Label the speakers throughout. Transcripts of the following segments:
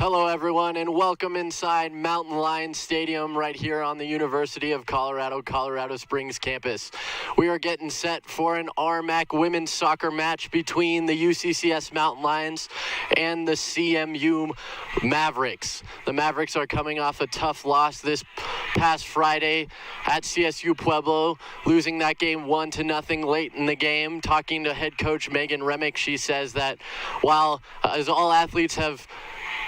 Speaker 1: Hello everyone and welcome inside Mountain Lion Stadium right here on the University of Colorado, Colorado Springs campus. We are getting set for an RMAC women's soccer match between the UCCS Mountain Lions and the CMU Mavericks. The Mavericks are coming off a tough loss this past Friday at CSU Pueblo, losing that game 1-0 late in the game. Talking to head coach Megan Remick, she says that while as all athletes have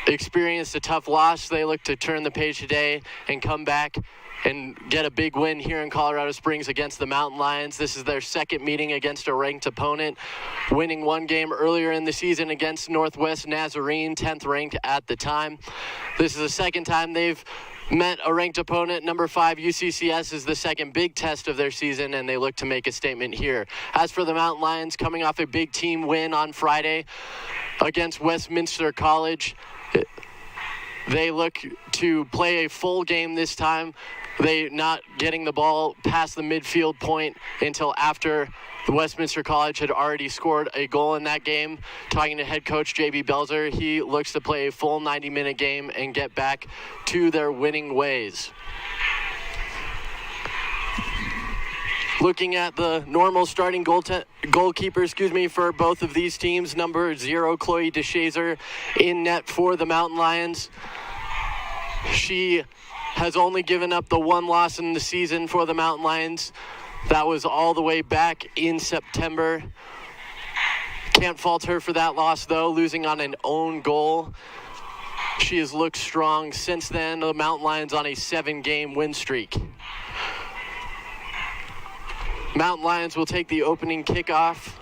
Speaker 1: experienced a tough loss, they look to turn the page today and come back and get a big win here in Colorado Springs against the Mountain Lions. This is their second meeting against a ranked opponent, winning one game earlier in the season against Northwest Nazarene, 10th ranked at the time. This is the second time they've met a ranked opponent. Number 5 UCCS is the second big test of their season, and they look to make a statement here. As for the Mountain Lions, coming off a big team win on Friday against Westminster College, they look to play a full game this time. They not getting the ball past the midfield point until after the Westminster College had already scored a goal in that game. Talking to head coach JB Belzer, he looks to play a full 90-minute game and get back to their winning ways. Looking at the normal starting goalkeeper, for both of these teams, number 0, Chloe DeShazer, in net for the Mountain Lions. She has only given up the one loss in the season for the Mountain Lions. That was all the way back in September. Can't fault her for that loss, though, losing on an own goal. She has looked strong since then. The Mountain Lions on a 7-game win streak. Mountain Lions will take the opening kickoff.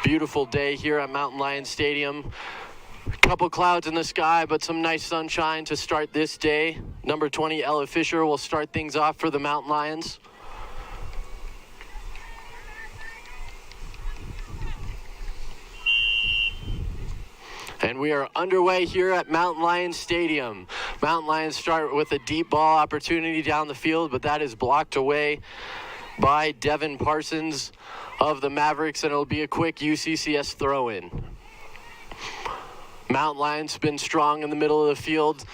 Speaker 1: Beautiful day here at Mountain Lion Stadium. A couple clouds in the sky, but some nice sunshine to start this day. Number 20, Ella Fisher, will start things off for the Mountain Lions. And we are underway here at Mountain Lion Stadium. Mountain Lions start with a deep ball opportunity down the field, but that is blocked away by Devin Parsons of the Mavericks, and it'll be a quick UCCS throw-in. Mountain Lions been strong in the middle of the field,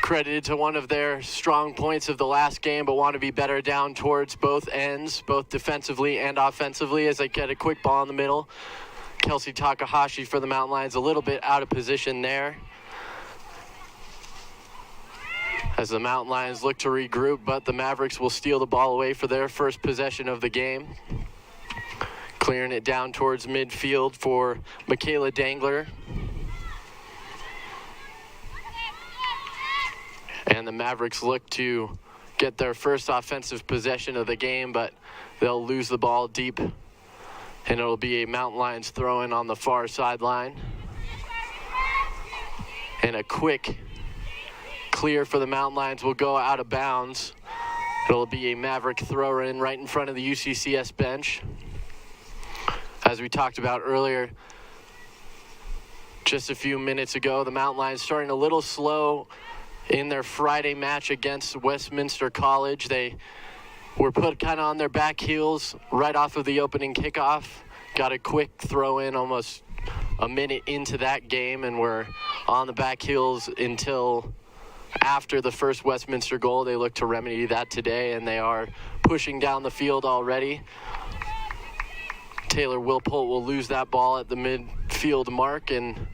Speaker 1: credited to one of their strong points of the last game, but want to be better down towards both ends, both defensively and offensively, as they get a quick ball in the middle. Kelsey Takahashi for the Mountain Lions, a little bit out of position there, as the Mountain Lions look to regroup, but the Mavericks will steal the ball away for their first possession of the game. Clearing it down towards midfield for Michaela Dangler. And the Mavericks look to get their first offensive possession of the game, but they'll lose the ball deep, and it'll be a Mountain Lions throw-in on the far sideline. And a quick clear for the Mountain Lions will go out of bounds. It'll be a Maverick throw-in right in front of the UCCS bench. As we talked about earlier, just a few minutes ago, the Mountain Lions starting a little slow in their Friday match against Westminster College. They were put kind of on their back heels right off of the opening kickoff. Got a quick throw in almost a minute into that game, and were on the back heels until after the first Westminster goal. They look to remedy that today, and they are pushing down the field already. Taylor Wilpolt will lose that ball at the midfield mark, and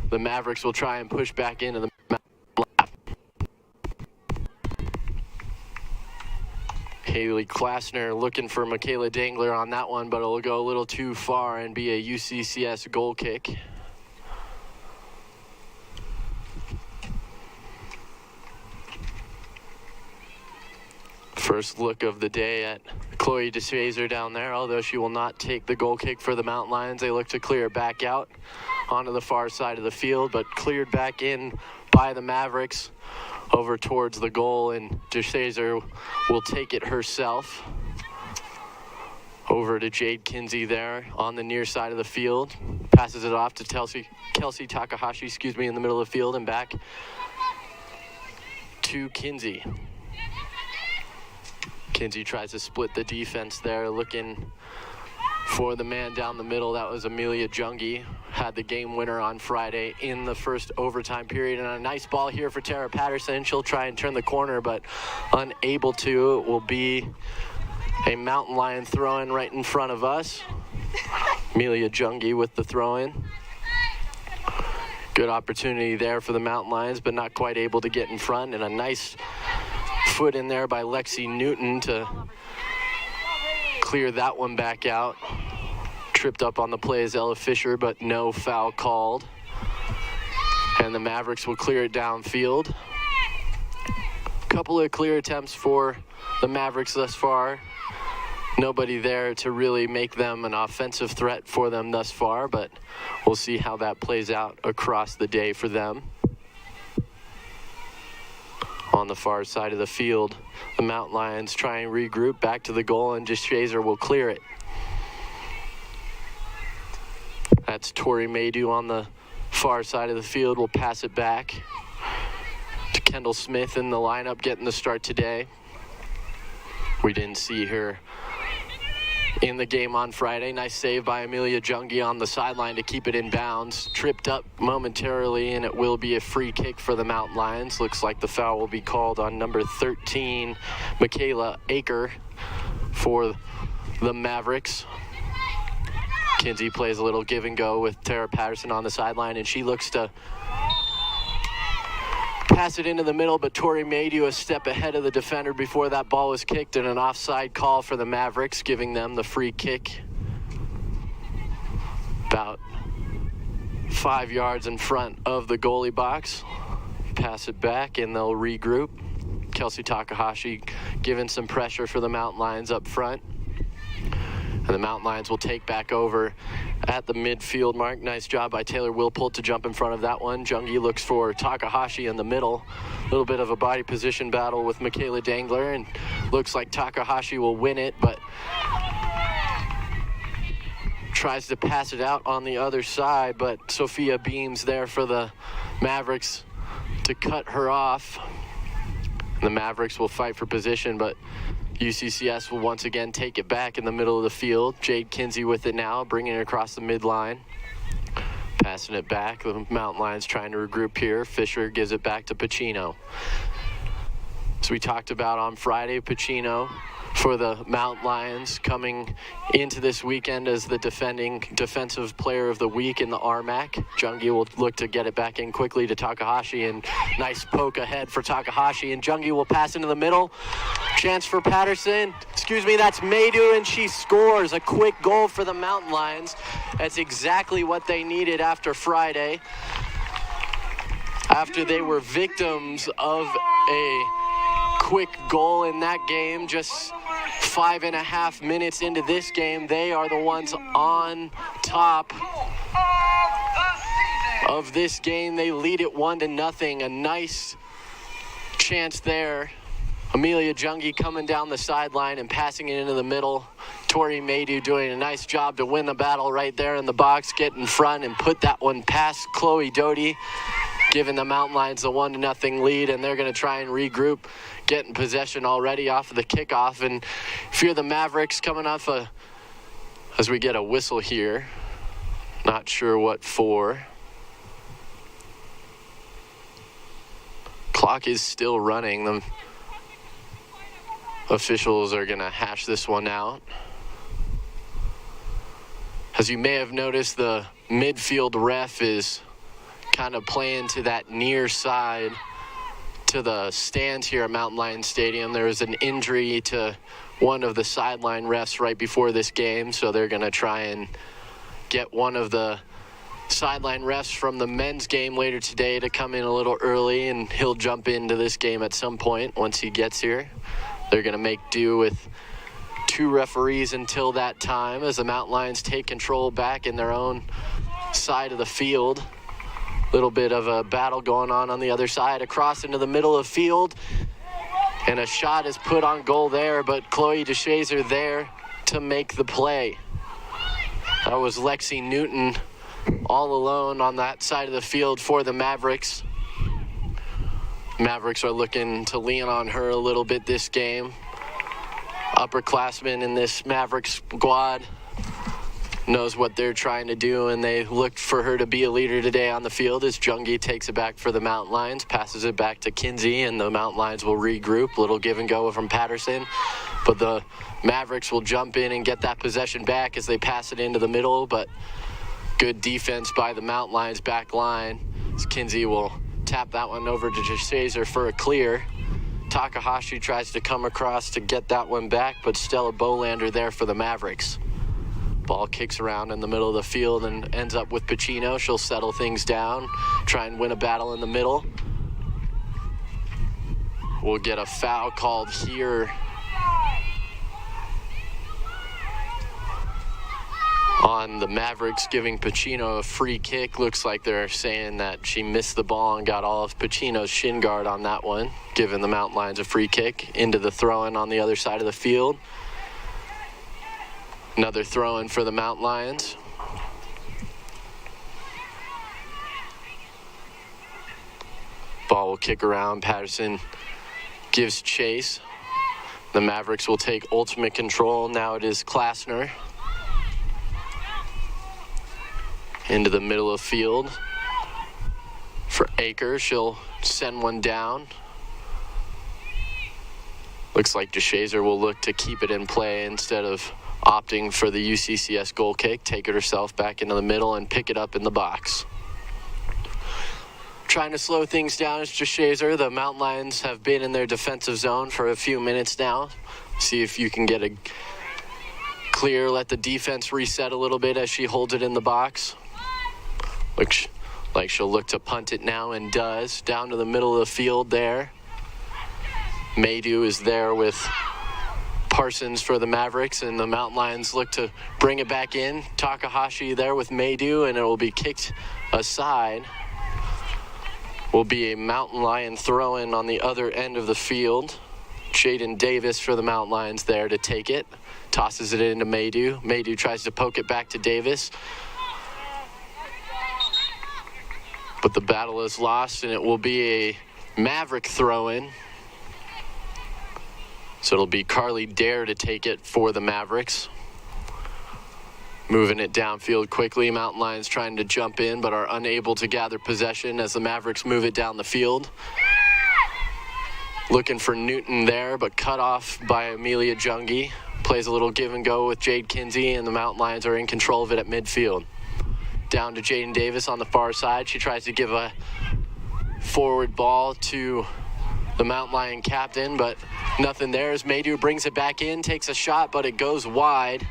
Speaker 1: the Mavericks will try and push back into the lap. Haley Klasner looking for Michaela Dangler on that one, but it'll go a little too far and be a UCCS goal kick. First look of the day at Chloe DeShazer down there, although she will not take the goal kick for the Mountain Lions. They look to clear it back out onto the far side of the field, but cleared back in by the Mavericks over towards the goal, and DeShazer will take it herself. Over to Jade Kinsey there on the near side of the field. Passes it off to Kelsey Takahashi, in the middle of the field, and back to Kinsey. Kinsey tries to split the defense there, looking For the man down the middle, that was Amelia Jungi. Had the game winner on Friday in the first overtime period. And a nice ball here for Tara Patterson. She'll try and turn the corner, but unable to. It will be a Mountain Lion throw-in right in front of us. Amelia Jungi with the throw-in. Good opportunity there for the Mountain Lions, but not quite able to get in front. And a nice foot in there by Lexi Newton to clear that one back out. Tripped up on the play is Ella Fisher, but no foul called. And the Mavericks will clear it downfield. Couple of clear attempts for the Mavericks thus far. Nobody there to really make them an offensive threat for them thus far, but we'll see how that plays out across the day for them. On the far side of the field, the Mountain Lions try and regroup back to the goal, and DeShazer will clear it. That's Tori Maydew on the far side of the field. Will pass it back to Kendall Smith in the lineup, getting the start today. We didn't see her in the game on Friday. Nice save by Amelia Jungi on the sideline to keep it in bounds. Tripped up momentarily, and it will be a free kick for the Mountain Lions. Looks like the foul will be called on number 13, Michaela Aker, for the Mavericks. Kinsey plays a little give and go with Tara Patterson on the sideline, and she looks to pass it into the middle, but Tori Maydew a step ahead of the defender before that ball was kicked, and an offside call for the Mavericks, giving them the free kick about 5 yards in front of the goalie box. Pass it back, and they'll regroup. Kelsey Takahashi giving some pressure for the Mountain Lions up front. And the Mountain Lions will take back over at the midfield mark. Nice job by Taylor Wilpolt to jump in front of that one. Jungi looks for Takahashi in the middle. A little bit of a body position battle with Michaela Dangler, and looks like Takahashi will win it, but tries to pass it out on the other side, but Sophia Beams there for the Mavericks to cut her off. And the Mavericks will fight for position, but UCCS will once again take it back in the middle of the field. Jade Kinsey with it now, bringing it across the midline. Passing it back. The Mountain Lions trying to regroup here. Fisher gives it back to Pacino. As we talked about on Friday, Pacino for the Mountain Lions coming into this weekend as the defending defensive player of the week in the RMAC. Jungi will look to get it back in quickly to Takahashi, and nice poke ahead for Takahashi, and Jungi will pass into the middle. Chance for Patterson. That's Maydew, and she scores a quick goal for the Mountain Lions. That's exactly what they needed after Friday, after they were victims of a quick goal in that game. Just 5.5 minutes into this game, they are the ones on top of this game. They lead it 1-0. A nice chance there. Amelia Jungi coming down the sideline and passing it into the middle. Tori Maydew doing a nice job to win the battle right there in the box, get in front and put that one past Chloe Doty, giving the Mountain Lions the 1-0 lead, and they're going to try and regroup, getting possession already off of the kickoff. And if you're the Mavericks, coming off as we get a whistle here, not sure what for. Clock is still running. The officials are going to hash this one out. As you may have noticed, the midfield ref is kind of playing to that near side to the stands here at Mountain Lion Stadium. There was an injury to one of the sideline refs right before this game, so they're going to try and get one of the sideline refs from the men's game later today to come in a little early, and he'll jump into this game at some point once he gets here. They're going to make do with 2 referees until that time, as the Mountain Lions take control back in their own side of the field. Little bit of a battle going on the other side, across into the middle of field, and a shot is put on goal there, but Chloe DeShazer there to make the play. That was Lexi Newton all alone on that side of the field for the Mavericks. Mavericks are looking to lean on her a little bit this game. Upperclassmen in this Mavericks squad knows what they're trying to do, and they looked for her to be a leader today on the field as Jungi takes it back for the Mountain Lions, passes it back to Kinsey, and the Mountain Lions will regroup. Little give and go from Patterson, but the Mavericks will jump in and get that possession back as they pass it into the middle, but good defense by the Mountain Lions back line. As Kinsey will tap that one over to Jashazer for a clear. Takahashi tries to come across to get that one back, but Stella Bolander there for the Mavericks. Ball kicks around in the middle of the field and ends up with Pacino. She'll settle things down, try and win a battle in the middle. We'll get a foul called here on the Mavericks, giving Pacino a free kick. Looks like they're saying that she missed the ball and got all of Pacino's shin guard on that one, giving the Mountain Lions a free kick into the throw-in on the other side of the field. Another throw-in for the Mountain Lions. Ball will kick around. Patterson gives chase. The Mavericks will take ultimate control. Now it is Klasner. Into the middle of the field for Aker. She'll send one down. Looks like Jashazer will look to keep it in play instead of opting for the UCCS goal kick. Take it herself back into the middle and pick it up in the box. Trying to slow things down is Jashazer. The Mountain Lions have been in their defensive zone for a few minutes now. See if you can get a clear, let the defense reset a little bit as she holds it in the box. Looks like she'll look to punt it now and does. Down to the middle of the field there. Maydew is there with Parsons for the Mavericks, and the Mountain Lions look to bring it back in. Takahashi there with Maydew, and it will be kicked aside. Will be a Mountain Lion throw-in on the other end of the field. Jaden Davis for the Mountain Lions there to take it. Tosses it into Maydew. Maydew tries to poke it back to Davis. But the battle is lost, and it will be a Maverick throw-in. So it'll be Carly Dare to take it for the Mavericks. Moving it downfield quickly. Mountain Lions trying to jump in, but are unable to gather possession as the Mavericks move it down the field. Looking for Newton there, but cut off by Amelia Jungi. Plays a little give and go with Jade Kinsey, and the Mountain Lions are in control of it at midfield. Down to Jaden Davis on the far side. She tries to give a forward ball to the Mountain Lion captain, but nothing there as Maydew brings it back in, takes a shot, but it goes wide.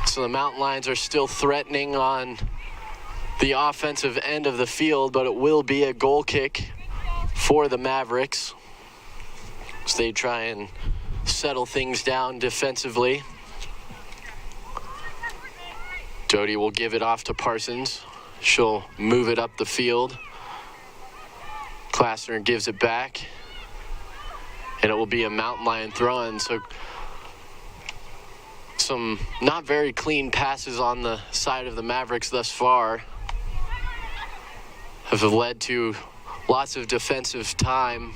Speaker 1: So the Mountain Lions are still threatening on the offensive end of the field, but it will be a goal kick for the Mavericks as they try and settle things down defensively. Doty will give it off to Parsons. She'll move it up the field. Klasner gives it back, and it will be a Mountain Lion throw-in. So some not very clean passes on the side of the Mavericks thus far have led to lots of defensive time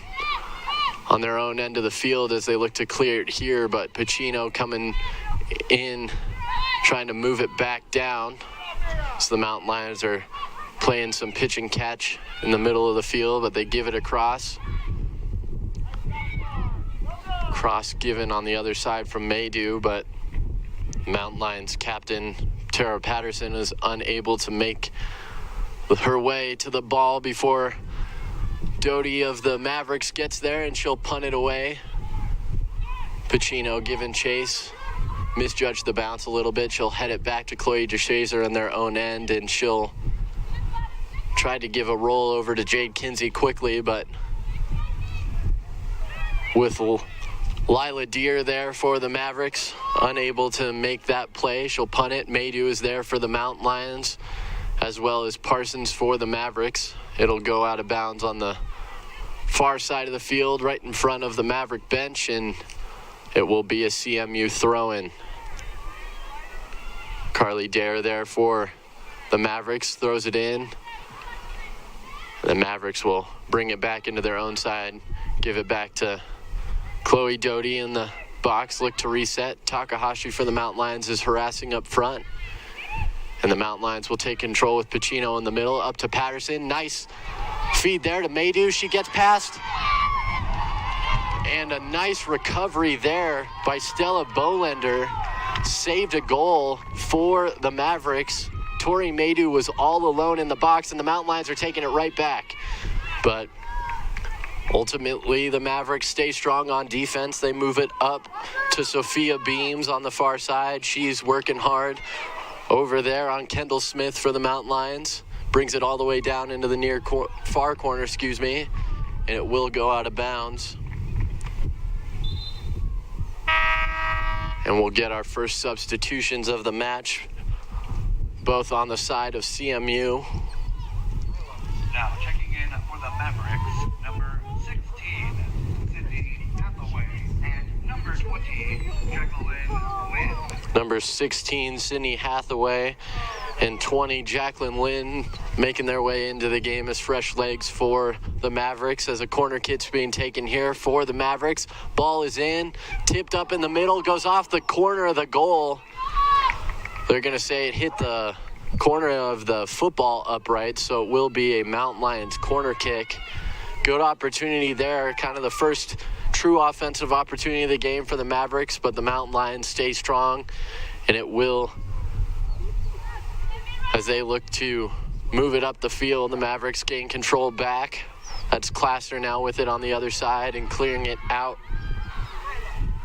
Speaker 1: on their own end of the field as they look to clear it here, but Pacino coming in, trying to move it back down. So the Mountain Lions are playing some pitch and catch in the middle of the field, but they give it across. Cross given on the other side from Maydew, but Mountain Lions captain Tara Patterson is unable to make her way to the ball before Doty of the Mavericks gets there, and she'll punt it away. Pacino giving chase. Misjudged the bounce a little bit. She'll head it back to Chloe Jashazer on their own end, and she'll try to give a roll over to Jade Kinsey quickly, but with Lila Deer there for the Mavericks, unable to make that play. She'll punt it. Maydew is there for the Mountain Lions, as well as Parsons for the Mavericks. It'll go out of bounds on the far side of the field, right in front of the Maverick bench, and it will be a CMU throw-in. Carly Dare there for the Mavericks, throws it in. The Mavericks will bring it back into their own side, give it back to Chloe Doty in the box, look to reset. Takahashi for the Mountain Lions is harassing up front. And the Mountain Lions will take control with Pacino in the middle, up to Patterson. Nice feed there to Maydew. She gets past. And a nice recovery there by Stella Bolender. Saved a goal for the Mavericks. Tori Maydew was all alone in the box, and the Mountain Lions are taking it right back. But ultimately, the Mavericks stay strong on defense. They move it up to Sophia Beams on the far side. She's working hard over there on Kendall Smith for the Mountain Lions. Brings it all the way down into the far corner, and it will go out of bounds. And we'll get our first substitutions of the match, both on the side of CMU.
Speaker 2: Now checking in for the Mavericks, number 16, Sydney Hathaway, and number 20, Jacqueline Lynn.
Speaker 1: Number 16, Sydney Hathaway, and 20, Jacqueline Lynn, making their way into the game as fresh legs for the Mavericks, as a corner kick's being taken here for the Mavericks. Ball is in, tipped up in the middle, goes off the corner of the goal. They're going to say it hit the corner of the football upright, so it will be a Mountain Lions corner kick. Good opportunity there, kind of the first true offensive opportunity of the game for the Mavericks, but the Mountain Lions stay strong, and it will, as they look to move it up the field. The Mavericks gain control back. That's Klasser now with it on the other side and clearing it out.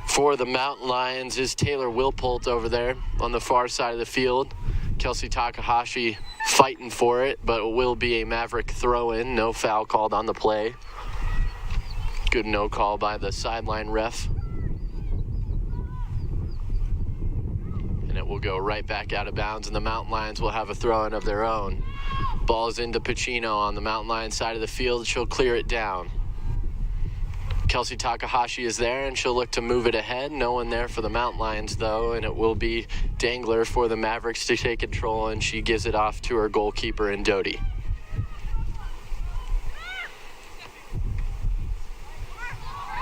Speaker 1: For the Mountain Lions is Taylor Wilpolt over there on the far side of the field. Kelsey Takahashi fighting for it, but it will be a Maverick throw-in. No foul called on the play. Good no call by the sideline ref. And it will go right back out of bounds, and the Mountain Lions will have a throw-in of their own. Ball is into Pacino on the Mountain Lions side of the field. She'll clear it down. Kelsey Takahashi is there, and she'll look to move it ahead. No one there for the Mountain Lions, though, and it will be Dangler for the Mavericks to take control, and she gives it off to her goalkeeper in Doty.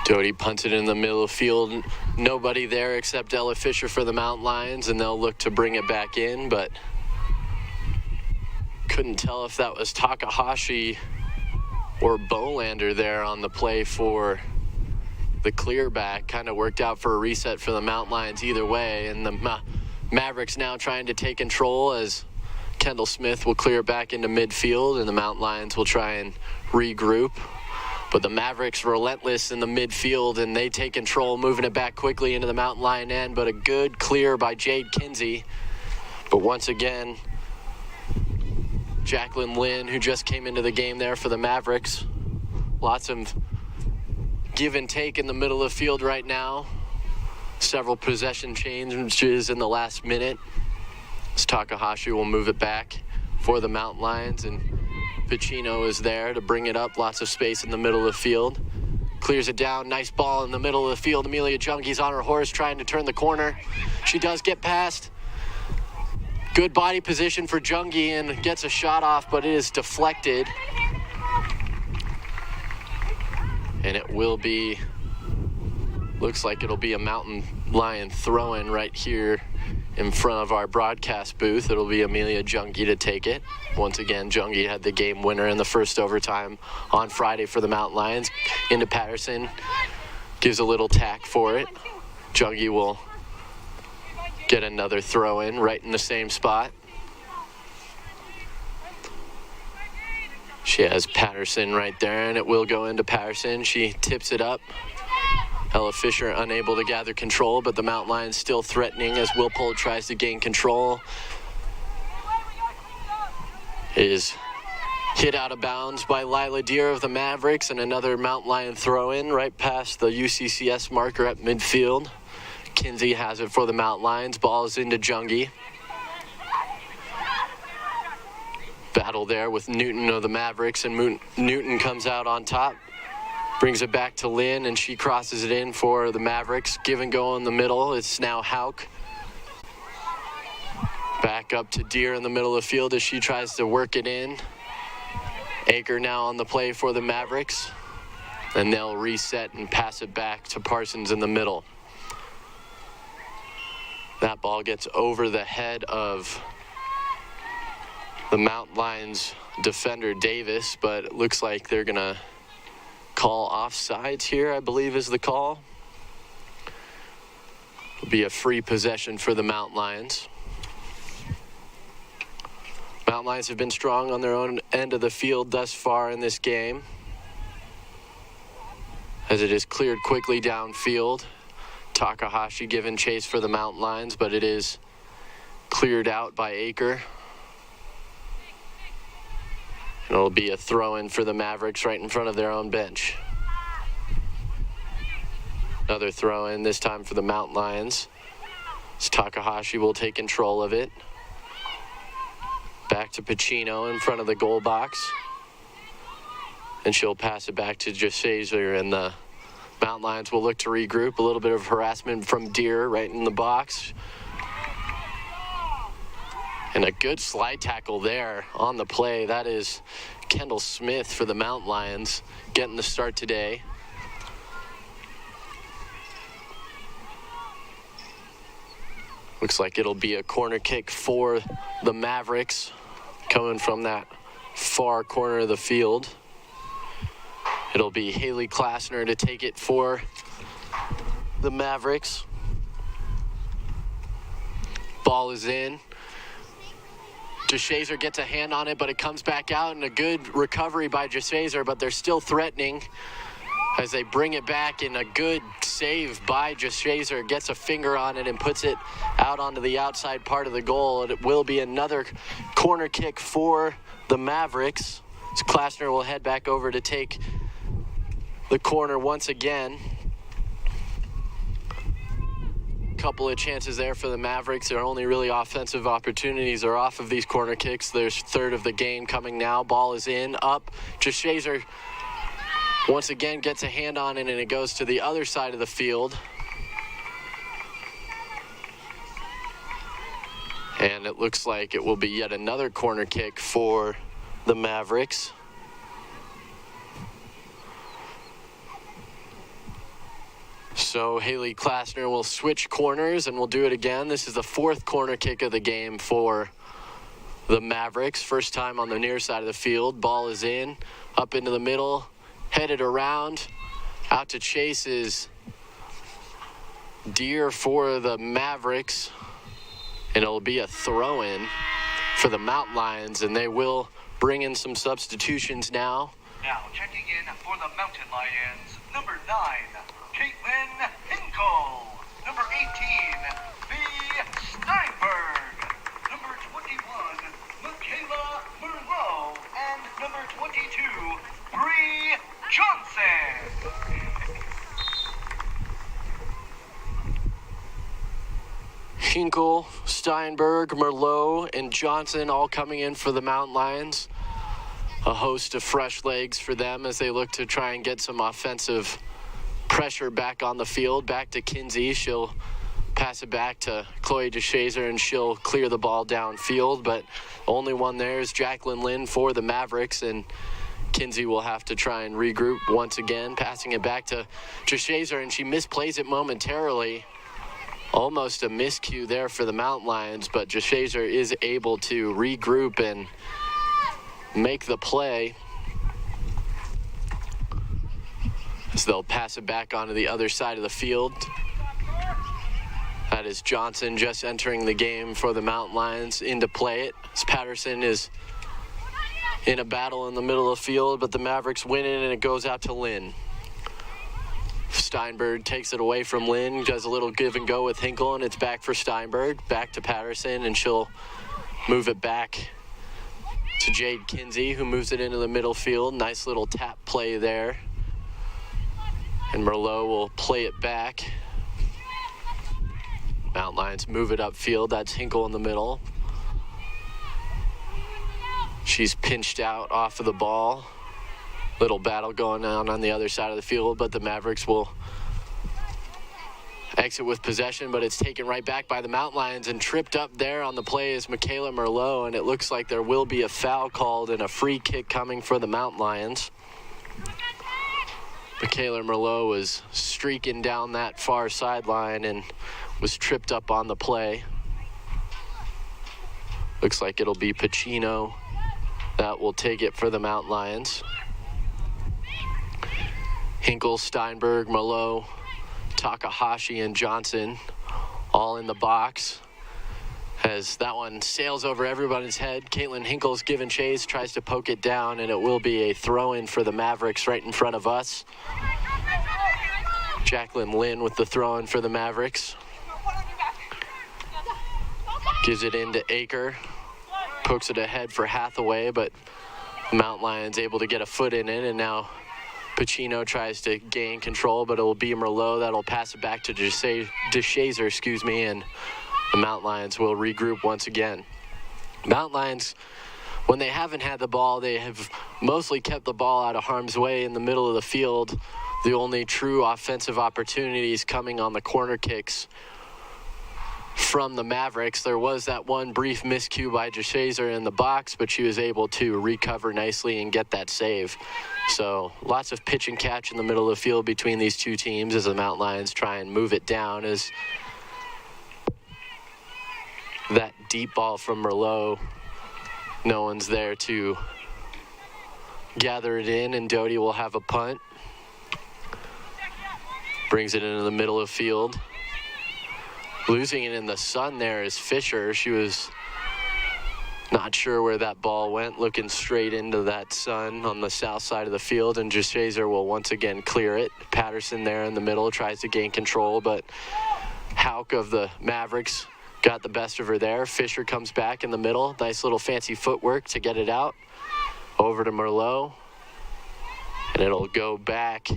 Speaker 1: Doty punts it in the middle of the field. Nobody there except Ella Fisher for the Mountain Lions, and they'll look to bring it back in, but couldn't tell if that was Takahashi or Bolander there on the play for the clear back. Kind of worked out for a reset for the Mountain Lions either way, and the Mavericks now trying to take control as Kendall Smith will clear it back into midfield, and the Mountain Lions will try and regroup. But the Mavericks relentless in the midfield, and they take control, moving it back quickly into the Mountain Lion end, but a good clear by Jade Kinsey. But once again, Jacqueline Lynn, who just came into the game there for the Mavericks. Lots of give and take in the middle of the field right now. Several possession changes in the last minute. As Takahashi will move it back for the Mountain Lions, and Pacino is there to bring it up. Lots of space in the middle of the field. Clears it down. Nice ball in the middle of the field. Amelia Junke's on her horse trying to turn the corner. She does get past. Good body position for Jungi and gets a shot off, but it is deflected. And it will be, looks like it'll be a Mountain Lion throw-in right here in front of our broadcast booth. It'll be Amelia Jungi to take it. Once again, Jungi had the game winner in the first overtime on Friday for the Mountain Lions. Into Patterson, gives a little tack for it. Jungi will get another throw-in right in the same spot. She has Patterson right there, and it will go into Patterson. She tips it up. Ella Fisher unable to gather control, but the Mountain Lions still threatening as Wilpold tries to gain control. Is hit out of bounds by Lila Deer of the Mavericks, and another Mountain Lion throw-in right past the UCCS marker at midfield. Kinsey has it for the Mountain Lions. Ball is into Jungi. Battle there with Newton of the Mavericks, and Newton comes out on top. Brings it back to Lynn, and she crosses it in for the Mavericks. Give and go in the middle. It's now Hauk. Back up to Deer in the middle of the field as she tries to work it in. Aker now on the play for the Mavericks. And they'll reset and pass it back to Parsons in the middle. That ball gets over the head of the Mountain Lions defender Davis, but it looks like they're going to call offsides here, I believe is the call. It'll be a free possession for the Mountain Lions. Mountain Lions have been strong on their own end of the field thus far in this game, as it is cleared quickly downfield. Takahashi giving chase for the Mountain Lions, but it is cleared out by Aker. And it'll be a throw-in for the Mavericks right in front of their own bench. Another throw-in, this time for the Mountain Lions. As Takahashi will take control of it. Back to Pacino in front of the goal box. And she'll pass it back to Jashazer, and the Mountain Lions will look to regroup. A little bit of harassment from Deere right in the box. And a good slide tackle there on the play. That is Kendall Smith for the Mountain Lions getting the start today. Looks like it'll be a corner kick for the Mavericks coming from that far corner of the field. It'll be Haley Klasner to take it for the Mavericks. Ball is in. Jashazer gets a hand on it, but it comes back out, and a good recovery by Jashazer, but they're still threatening as they bring it back, and a good save by Jashazer. Gets a finger on it and puts it out onto the outside part of the goal. And it will be another corner kick for the Mavericks. So Klasner will head back over to take the corner once again. Couple of chances there for the Mavericks. Their only really offensive opportunities are off of these corner kicks. There's third of the game coming now. Ball is in, up. Jashazer once again gets a hand on it, and it goes to the other side of the field. And it looks like it will be yet another corner kick for the Mavericks. So Haley Klasner will switch corners, and we'll do it again. This is the fourth corner kick of the game for the Mavericks. First time on the near side of the field. Ball is in, up into the middle, headed around, out to chase is Deere for the Mavericks. And it'll be a throw-in for the Mountain Lions, and they will bring in some substitutions now.
Speaker 2: Now checking in for the Mountain Lions, number 9, Caitlin Hinkle. Number 18, B. Steinberg. Number 21, Michaela Merlot. And number 22, Bree Johnson.
Speaker 1: Hinkle, Steinberg, Merlot, and Johnson all coming in for the Mountain Lions. A host of fresh legs for them as they look to try and get some offensive pressure back on the field. Back to Kinsey. She'll pass it back to Chloe Jashazer, and she'll clear the ball downfield. But only one there is Jacqueline Lynn for the Mavericks, and Kinsey will have to try and regroup once again, passing it back to Jashazer, and she misplays it momentarily. Almost a miscue there for the Mountain Lions, but Jashazer is able to regroup and make the play. So they'll pass it back onto the other side of the field. That is Johnson just entering the game for the Mountain Lions in to play it. As Patterson is in a battle in the middle of the field, but the Mavericks win it, and it goes out to Lynn. Steinberg takes it away from Lynn, does a little give and go with Hinkle, and it's back for Steinberg, back to Patterson, and she'll move it back to Jade Kinsey, who moves it into the middle field. Nice little tap play there. And Merlot will play it back. Mountain Lions move it upfield. That's Hinkle in the middle. She's pinched out off of the ball. Little battle going on the other side of the field, but the Mavericks will exit with possession, but it's taken right back by the Mountain Lions, and tripped up there on the play is Michaela Merlot, and it looks like there will be a foul called and a free kick coming for the Mountain Lions. Michaela Merlot was streaking down that far sideline and was tripped up on the play. Looks like it'll be Pacino that will take it for the Mountain Lions. Hinkle, Steinberg, Merlot, Takahashi, and Johnson all in the box. As that one sails over everybody's head, Caitlin Hinkle's giving chase, tries to poke it down, and it will be a throw-in for the Mavericks right in front of us. Jacqueline Lynn with the throw-in for the Mavericks. Gives it into Aker. Pokes it ahead for Hathaway, but the Mountain Lions able to get a foot in it, and now Pacino tries to gain control, but it will be Merlot that'll pass it back to DeShazer, and the Mountain Lions will regroup once again. Mountain Lions, when they haven't had the ball, they have mostly kept the ball out of harm's way in the middle of the field. The only true offensive opportunities coming on the corner kicks from the Mavericks. There was that one brief miscue by DeShazer in the box, but she was able to recover nicely and get that save. So lots of pitch and catch in the middle of the field between these two teams as the Mountain Lions try and move it down. As that deep ball from Merlot, no one's there to gather it in, and Doty will have a punt. Brings it into the middle of the field. Losing it in the sun there is Fisher. She was not sure where that ball went, looking straight into that sun on the south side of the field, and DeShazer will once again clear it. Patterson there in the middle tries to gain control, but Hauk of the Mavericks got the best of her there. Fisher comes back in the middle. Nice little fancy footwork to get it out. Over to Merlot, and it'll go back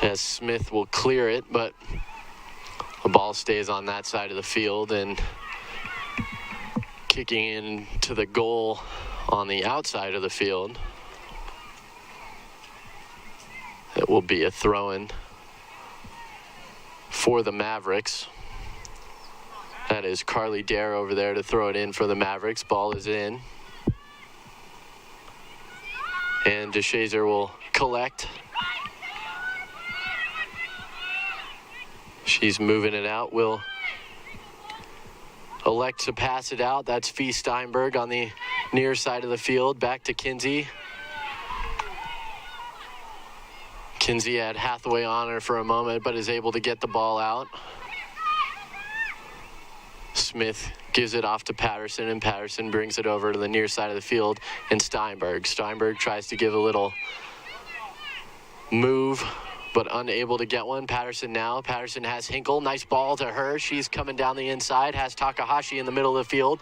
Speaker 1: as Smith will clear it, but the ball stays on that side of the field, and kicking into the goal on the outside of the field. It will be a throw-in for the Mavericks. That is Carly Dare over there to throw it in for the Mavericks. Ball is in. And DeShazer will collect. She's moving it out. Will elect to pass it out. That's Fee Steinberg on the near side of the field. Back to Kinsey. Kinsey had Hathaway on her for a moment, but is able to get the ball out. Smith gives it off to Patterson, and Patterson brings it over to the near side of the field, and Steinberg. Steinberg tries to give a little move, but unable to get one. Patterson now. Patterson has Hinkle. Nice ball to her. She's coming down the inside. Has Takahashi in the middle of the field.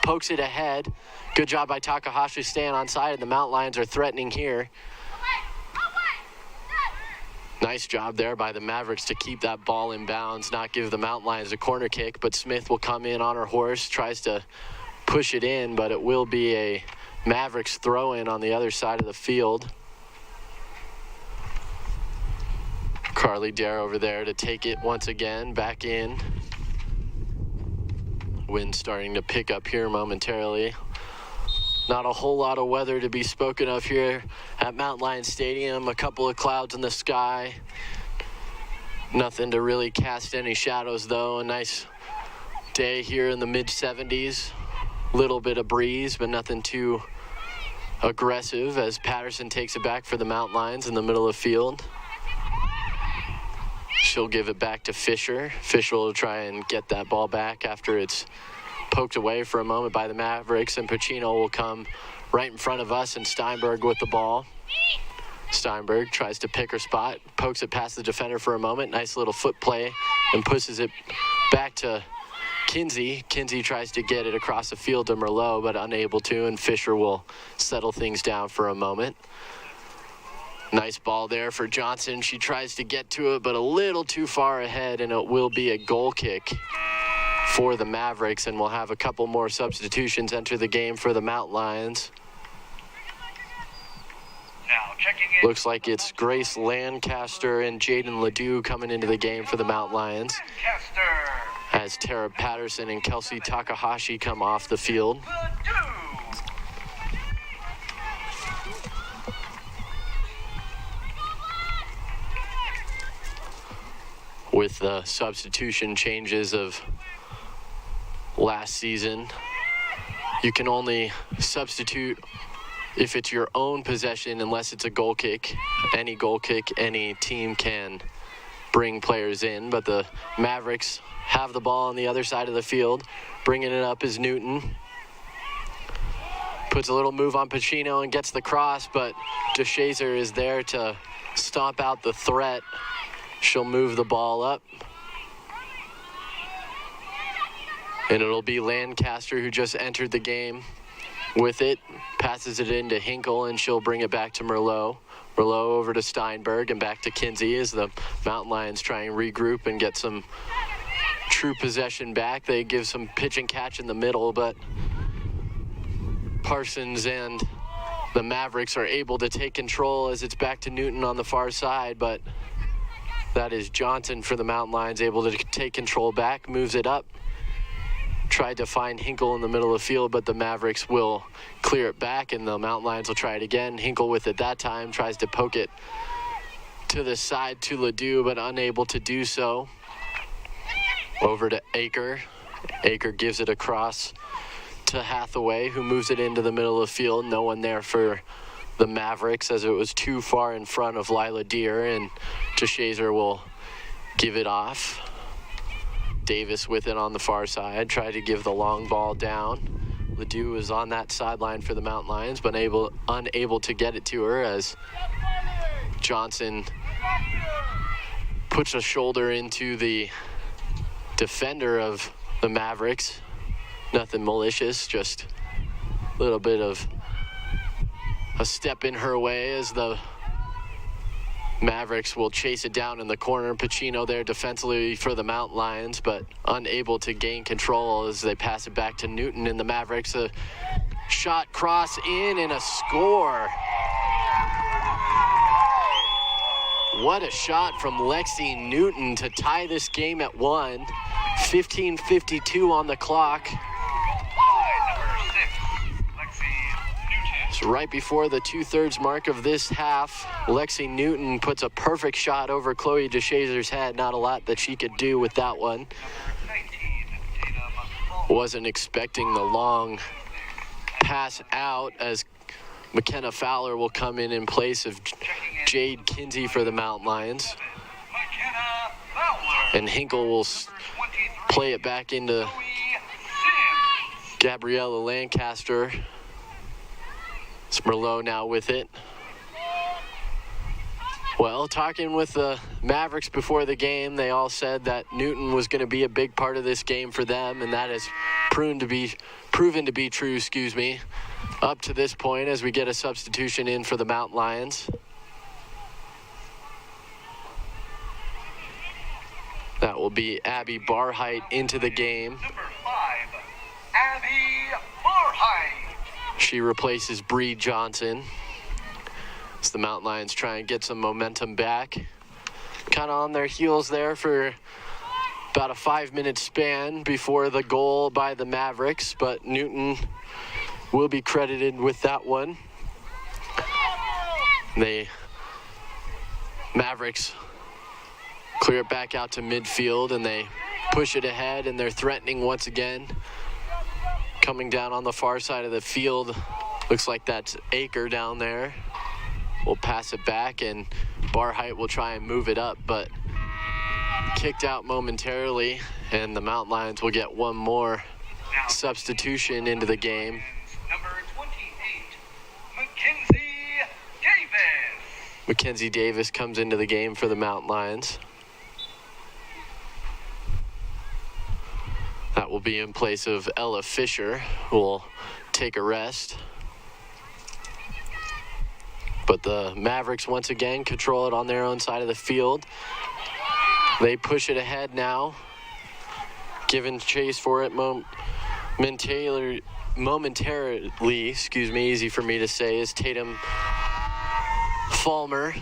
Speaker 1: Pokes it ahead. Good job by Takahashi staying on side. The Mountain Lions are threatening here. Nice job there by the Mavericks to keep that ball in bounds, not give the Mountain Lions a corner kick, but Smith will come in on her horse, tries to push it in, but it will be a Mavericks throw-in on the other side of the field. Carly Dare over there to take it once again, back in. Wind starting to pick up here momentarily. Not a whole lot of weather to be spoken of here at Mountain Lions Stadium. A couple of clouds in the sky. Nothing to really cast any shadows, though. A nice day here in the mid-70s. Little bit of breeze, but nothing too aggressive as Patterson takes it back for the Mountain Lions in the middle of the field. She'll give it back to Fisher. Fisher will try and get that ball back after it's poked away for a moment by the Mavericks, and Pacino will come right in front of us, and Steinberg with the ball. Steinberg tries to pick her spot, pokes it past the defender for a moment. Nice little foot play, and pushes it back to Kinsey. Kinsey tries to get it across the field to Merlot, but unable to, and Fisher will settle things down for a moment. Nice ball there for Johnson. She tries to get to it, but a little too far ahead, and it will be a goal kick for the Mavericks, and we'll have a couple more substitutions enter the game for the Mountain Lions.
Speaker 2: Now checking in.
Speaker 1: Looks like it's Grace Lancaster and Jaden Ledoux coming into the game for the Mountain Lions,
Speaker 2: Lancaster.
Speaker 1: as Tara Patterson and Kelsey Takahashi come off the field. with the substitution changes of last season. You can only substitute if it's your own possession unless it's a goal kick. Any goal kick, any team can bring players in, but the Mavericks have the ball on the other side of the field. Bringing it up is Newton. Puts a little move on Pacino and gets the cross, but DeShazer is there to stomp out the threat. She'll move the ball up. And it'll be Lancaster who just entered the game with it. Passes it into Hinkle, and she'll bring it back to Merlot. Merlot over to Steinberg and back to Kinsey as the Mountain Lions try and regroup and get some true possession back. They give some pitch and catch in the middle, but Parsons and the Mavericks are able to take control as it's back to Newton on the far side, but that is Johnson for the Mountain Lions, able to take control back, moves it up. Tried to find Hinkle in the middle of the field, but the Mavericks will clear it back, and the Mountain Lions will try it again. Hinkle with it that time, tries to poke it to the side to Ledoux, but unable to do so. Over to Aker. Aker gives it across to Hathaway, who moves it into the middle of the field. No one there for the Mavericks as it was too far in front of Lila Deer, and DeShazer will give it off. Davis with it on the far side, tried to give the long ball down. Ledoux is on that sideline for the Mountain Lions, but unable to get it to her as Johnson puts a shoulder into the defender of the Mavericks. Nothing malicious, just a little bit of a step in her way as the Mavericks will chase it down in the corner. Pacino there defensively for the Mountain Lions, but unable to gain control as they pass it back to Newton, and the Mavericks a shot, cross in, and a score. What a shot from Lexi Newton to tie this game at 1. 15:52 on the clock. So right before the 2/3 mark of this half, Lexi Newton puts a perfect shot over Chloe DeShazer's head. Not a lot that she could do with that one. Wasn't expecting the long pass out as McKenna Fowler will come in place of Jade Kinsey for the Mountain Lions. And Hinkle will play it back into Gabriella Lancaster. It's Merlot now with it. Well, talking with the Mavericks before the game, they all said that Newton was going to be a big part of this game for them, and that has proven to be true, up to this point as we get a substitution in for the Mountain Lions. That will be Abby Barheit into the game.
Speaker 2: Number 5, Abby Barheit.
Speaker 1: She replaces Bree Johnson. As the Mountain Lions try and get some momentum back. Kind of on their heels there for about a 5-minute span before the goal by the Mavericks, but Newton will be credited with that one. The Mavericks clear it back out to midfield, and they push it ahead, and they're threatening once again. Coming down on the far side of the field, looks like that's Aker down there. We'll pass it back, and Barheit will try and move it up, but kicked out momentarily, and the Mountain Lions will get one more substitution into the game.
Speaker 2: Number 28, Mackenzie Davis.
Speaker 1: Mackenzie Davis comes into the game for the Mountain Lions. That will be in place of Ella Fisher, who will take a rest. But the Mavericks once again control it on their own side of the field. They push it ahead now. Giving chase for it momentarily, easy for me to say, is Tatum Falmer.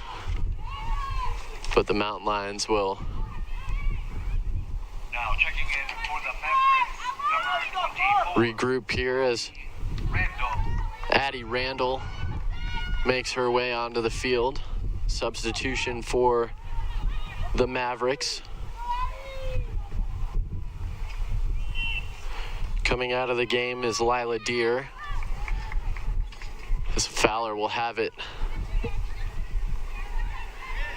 Speaker 1: But the Mountain Lions will
Speaker 2: Now checking in for the Mavericks, number 24.
Speaker 1: regroup here as
Speaker 2: Randall.
Speaker 1: Addie Randall makes her way onto the field. Substitution for the Mavericks. Coming out of the game is Lila Deer. As Fowler will have it.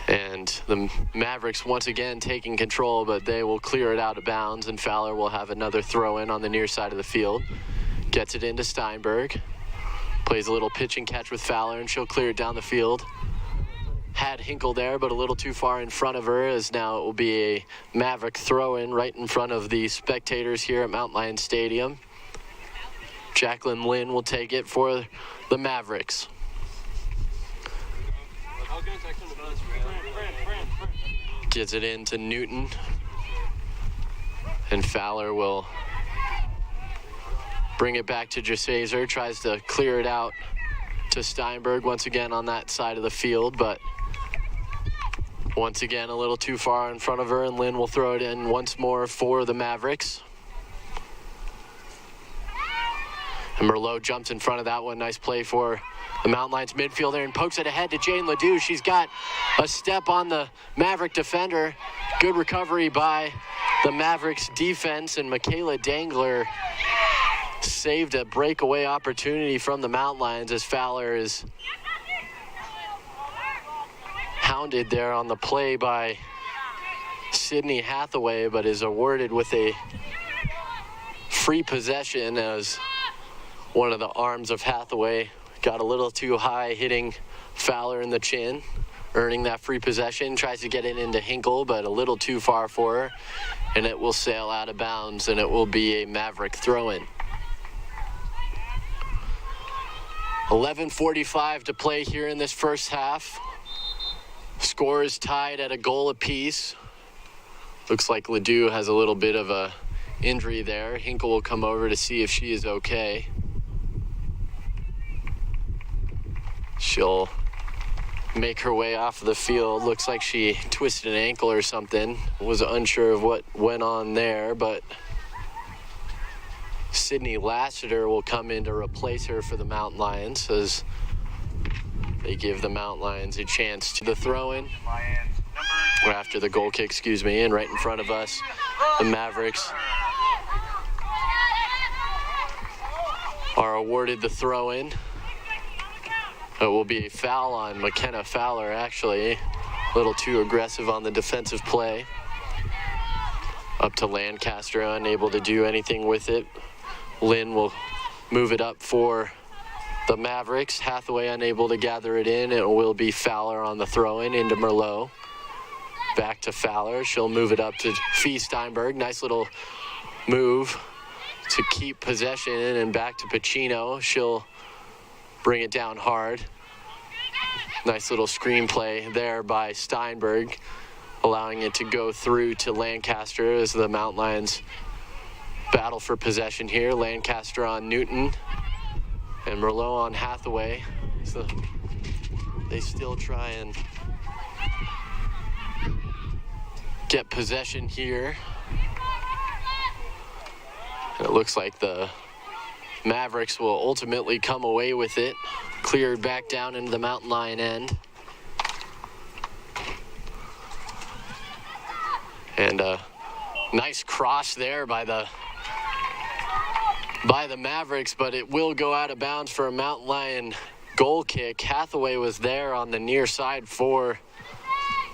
Speaker 1: And the Mavericks once again taking control, but they will clear it out of bounds, and Fowler will have another throw in on the near side of the field. Gets it into Steinberg. Plays a little pitch and catch with Fowler, and she'll clear it down the field. Had Hinkle there, but a little too far in front of her, as now it will be a Maverick throw-in right in front of the spectators here at Mountain Lion Stadium. Jacqueline Lynn will take it for the Mavericks. Gets it into Newton. And Fowler will bring it back to Jashazer. Tries to clear it out to Steinberg once again on that side of the field, but once again, a little too far in front of her, and Lynn will throw it in once more for the Mavericks. And Merlot jumps in front of that one. Nice play for the Mountain Lions midfielder and pokes it ahead to Jane Ledoux. She's got a step on the Maverick defender. Good recovery by the Mavericks defense, and Michaela Dangler saved a breakaway opportunity from the Mountain Lions as Fowler is hounded there on the play by Sydney Hathaway, but is awarded with a free possession as one of the arms of Hathaway got a little too high, hitting Fowler in the chin, earning that free possession. Tries to get it into Hinkle, but a little too far for her, and it will sail out of bounds, and it will be a Maverick throw-in. 11:45 to play here in this first half. Score is tied at a goal apiece. Looks like Ledoux has a little bit of a injury there. Hinkle will come over to see if she is okay. She'll make her way off the field. Looks like she twisted an ankle or something. Was unsure of what went on there, but Sydney Lassiter will come in to replace her for the Mountain Lions as they give the Mountain Lions a chance to the throw-in, or after the goal kick, excuse me, and right in front of us, the Mavericks are awarded the throw-in. It will be a foul on McKenna Fowler, actually. A little too aggressive on the defensive play. Up to Lancaster, unable to do anything with it. Lynn will move it up for the Mavericks. Hathaway unable to gather it in. It will be Fowler on the throw-in into Merlot. Back to Fowler. She'll move it up to Fee Steinberg. Nice little move to keep possession, and back to Pacino. She'll bring it down hard. Nice little screenplay there by Steinberg, allowing it to go through to Lancaster as the Mountain Lions battle for possession here. Lancaster on Newton and Merlot on Hathaway. So they still try and get possession here. And it looks like the Mavericks will ultimately come away with it. Cleared back down into the Mountain Lion end. And a nice cross there by the Mavericks, but it will go out of bounds for a Mountain Lion goal kick. Hathaway was there on the near side for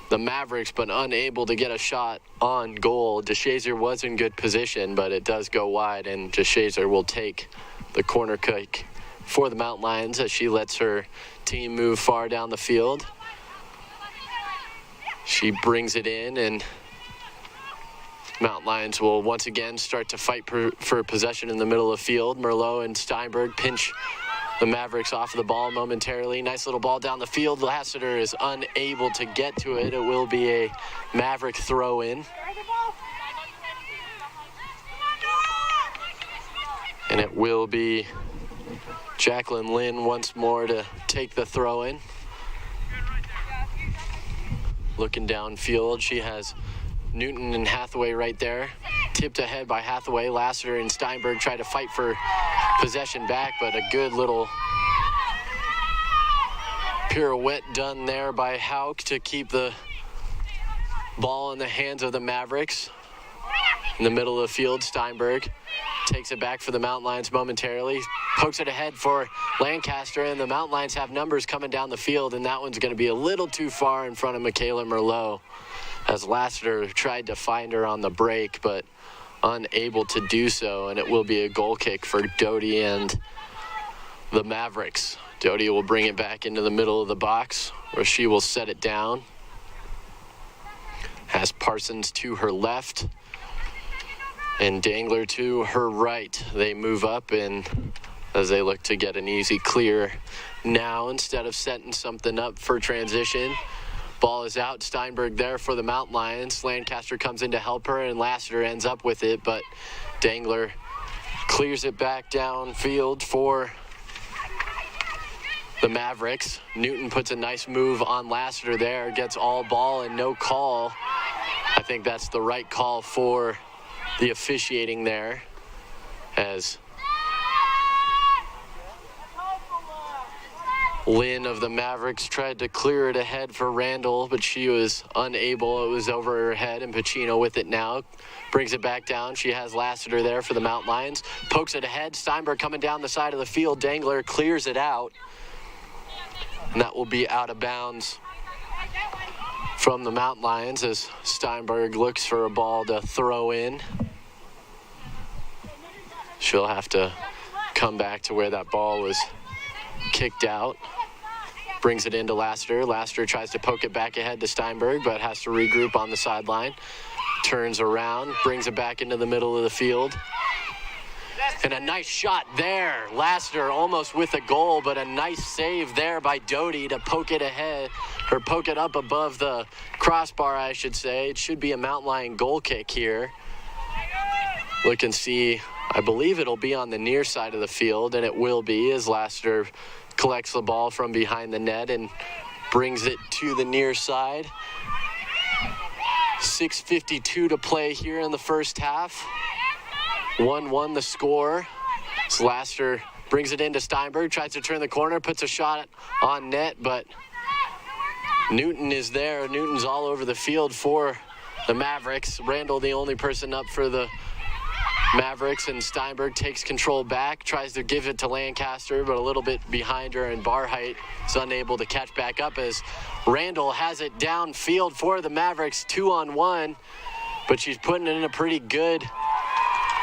Speaker 1: the Mavericks, but unable to get a shot on goal. Jashazer was in good position, but it does go wide, and Jashazer will take the corner kick for the Mountain Lions as she lets her team move far down the field. She brings it in, and Mountain Lions will once again start to fight for possession in the middle of the field. Merlot and Steinberg pinch the Mavericks off of the ball momentarily. Nice little ball down the field. Lassiter is unable to get to it. It will be a Maverick throw-in. And it will be Jacqueline Lynn once more to take the throw-in. Looking downfield, she has Newton and Hathaway right there. Tipped ahead by Hathaway. Lassiter and Steinberg try to fight for possession back, but a good little pirouette done there by Hauk to keep the ball in the hands of the Mavericks. In the middle of the field, Steinberg takes it back for the Mountain Lions momentarily, pokes it ahead for Lancaster, and the Mountain Lions have numbers coming down the field, and that one's going to be a little too far in front of Michaela Merlot, as Lassiter tried to find her on the break, but unable to do so, and it will be a goal kick for Doty and the Mavericks. Doty will bring it back into the middle of the box, where she will set it down. Has Parsons to her left and Dangler to her right. They move up, and as they look to get an easy clear now instead of setting something up for transition. Ball is out. Steinberg there for the Mountain Lions. Lancaster comes in to help her, and Lassiter ends up with it, but Dangler clears it back downfield for the Mavericks. Newton puts a nice move on Lassiter there, gets all ball and no call. I think that's the right call for the officiating there, as Lynn of the Mavericks tried to clear it ahead for Randall, but she was unable. It was over her head, and Pacino with it now. Brings it back down. She has Lassiter there for the Mountain Lions. Pokes it ahead. Steinberg coming down the side of the field. Dangler clears it out, and that will be out of bounds from the Mountain Lions as Steinberg looks for a ball to throw in. She'll have to come back to where that ball was kicked out. Brings it into Lassiter. Lassiter tries to poke it back ahead to Steinberg, but has to regroup on the sideline. Turns around, brings it back into the middle of the field. And a nice shot there. Lassiter almost with a goal, but a nice save there by Doty to poke it ahead, or poke it up above the crossbar, I should say. It should be a Mountain Lion goal kick here. Look and see. I believe it'll be on the near side of the field, and it will be, as Lassiter collects the ball from behind the net and brings it to the near side. 6:52 to play here in the first half. 1-1 the score. So Lassiter brings it into Steinberg, tries to turn the corner, puts a shot on net, but Newton is there. Newton's all over the field for the Mavericks. Randall the only person up for the Mavericks, and Steinberg takes control back, tries to give it to Lancaster, but a little bit behind her, and Barheit is unable to catch back up as Randall has it downfield for the Mavericks, 2-on-1, but she's putting it in a pretty good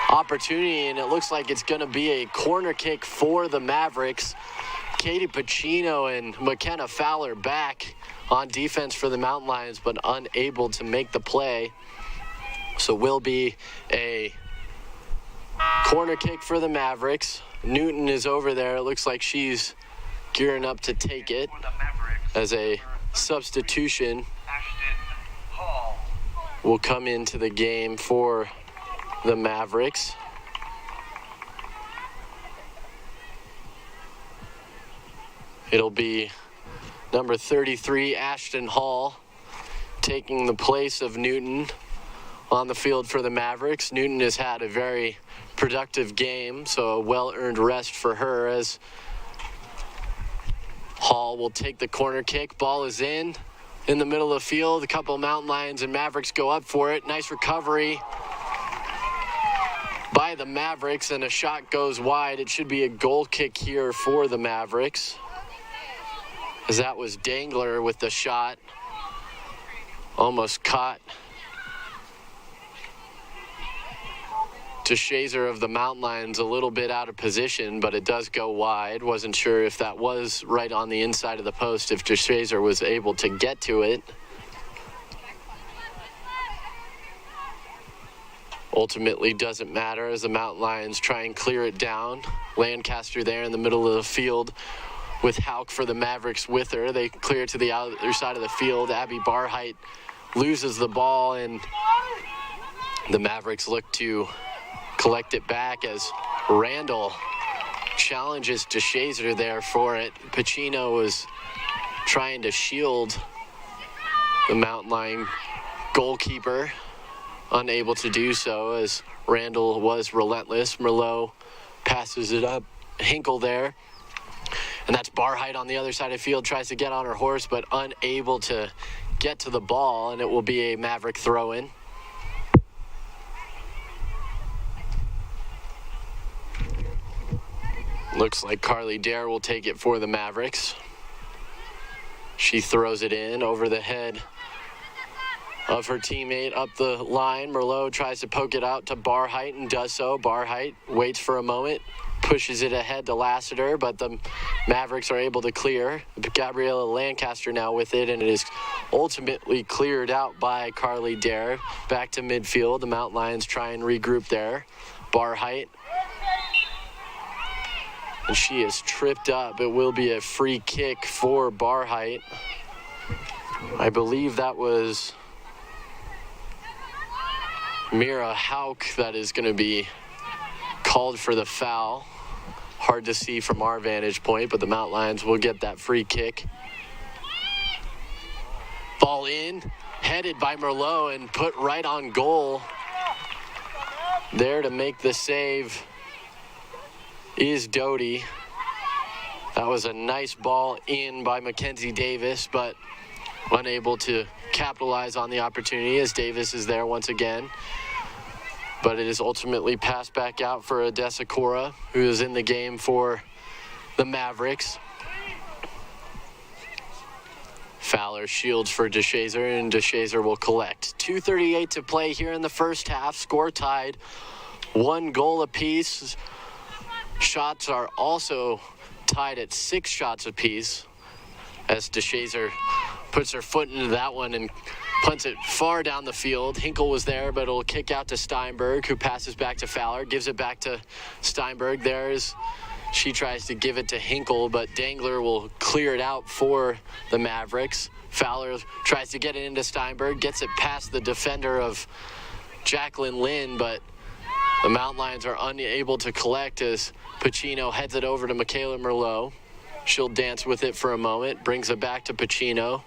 Speaker 1: opportunity, and it looks like it's going to be a corner kick for the Mavericks. Katie Pacino and McKenna Fowler back on defense for the Mountain Lions, but unable to make the play. So will be a corner kick for the Mavericks. Newton is over there. It looks like she's gearing up to take it as a substitution will come into the game for the Mavericks. It'll be number 33, Ashton Hall, taking the place of Newton on the field for the Mavericks. Newton has had a very productive game, so a well-earned rest for her, as Hall will take the corner kick. Ball is in the middle of the field. A couple of Mountain Lions and Mavericks go up for it. Nice recovery by the Mavericks, and a shot goes wide. It should be a goal kick here for the Mavericks, as that was Dangler with the shot. Almost caught DeShazer of the Mountain Lions a little bit out of position, but it does go wide. Wasn't sure if that was right on the inside of the post, if DeShazer was able to get to it. Ultimately doesn't matter, as the Mountain Lions try and clear it down. Lancaster there in the middle of the field with Hauk for the Mavericks with her. They clear it to the other side of the field. Abby Barheit loses the ball, and the Mavericks look to collect it back as Randall challenges DeShazer there for it. Pacino was trying to shield the Mountain Lion goalkeeper, unable to do so as Randall was relentless. Merlot passes it up. Hinkle there. And that's Barheit on the other side of the field, tries to get on her horse, but unable to get to the ball, and it will be a Maverick throw-in. Looks like Carly Dare will take it for the Mavericks. She throws it in over the head of her teammate up the line. Merlot tries to poke it out to Barheit and does so. Barheit waits for a moment, pushes it ahead to Lassiter, but the Mavericks are able to clear. Gabriella Lancaster now with it, and it is ultimately cleared out by Carly Dare. Back to midfield. The Mountain Lions try and regroup there. Barheit. And she is tripped up. It will be a free kick for Barheit. I believe that was Mira Hauk that is going to be called for the foul. Hard to see from our vantage point, but the Mountain Lions will get that free kick. Ball in, headed by Merlot and put right on goal. There to make the save is Doty. That was a nice ball in by Mackenzie Davis, but unable to capitalize on the opportunity as Davis is there once again. But it is ultimately passed back out for Odessa Cora, who is in the game for the Mavericks. Fowler shields for DeShazer, and DeShazer will collect. 2:38 to play here in the first half. Score tied, 1 goal apiece. Shots are also tied at 6 shots apiece as DeShazer puts her foot into that one and punts it far down the field. Hinkle was there, but it'll kick out to Steinberg, who passes back to Fowler, gives it back to Steinberg. She tries to give it to Hinkle, but Dangler will clear it out for the Mavericks. Fowler tries to get it into Steinberg, gets it past the defender of Jacqueline Lynn, but the Mountain Lions are unable to collect as Pacino heads it over to Michaela Merlot. She'll dance with it for a moment, brings it back to Pacino.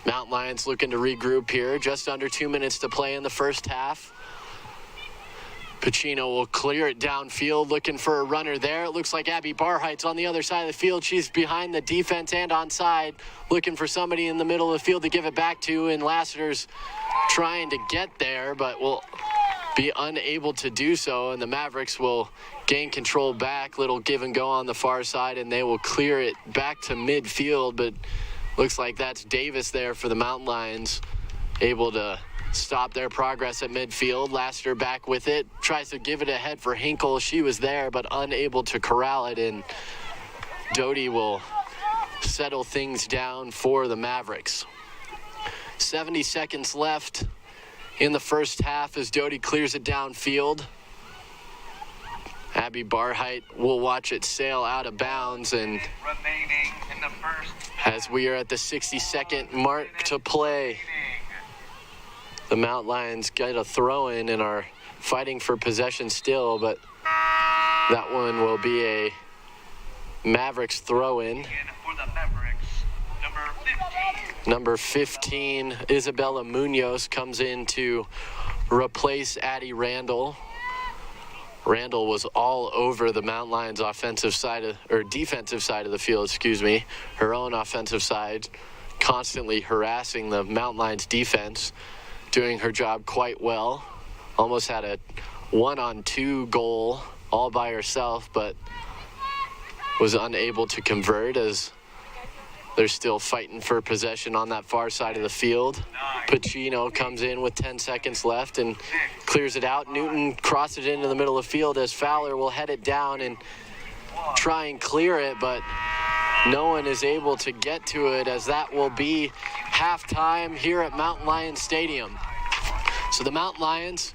Speaker 1: Mountain Lions looking to regroup here. Just under 2 minutes to play in the first half. Pacino will clear it downfield, looking for a runner there. It looks like Abby Barheit's on the other side of the field. She's behind the defense and onside, looking for somebody in the middle of the field to give it back to, and Lassiter's trying to get there, but will be unable to do so, and the Mavericks will gain control back. Little give and go on the far side, and they will clear it back to midfield, but looks like that's Davis there for the Mountain Lions, able to stop their progress at midfield. Lassiter back with it, tries to give it ahead for Hinkle. She was there, but unable to corral it, and Doty will settle things down for the Mavericks. 70 seconds left in the first half as Doty clears it downfield. Abby Barheit will watch it sail out of bounds, and
Speaker 2: remaining in the first
Speaker 1: as we are at the 60-second mark to play, the Mountain Lions get a throw-in and are fighting for possession still, but that one will be a Mavericks throw-in.
Speaker 2: for the Mavericks,
Speaker 1: Number 15, Isabella Munoz, comes in to replace Addie Randall. Randall was all over the Mountain Lions defensive side of the field, her own offensive side, constantly harassing the Mountain Lions defense, doing her job quite well. Almost had a 1-on-2 goal all by herself, but was unable to convert as they're still fighting for possession on that far side of the field. Pacino comes in with 10 seconds left and clears it out. Newton crosses it into the middle of the field as Fowler will head it down and try and clear it, but no one is able to get to it, as that will be halftime here at Mountain Lions Stadium. So the Mountain Lions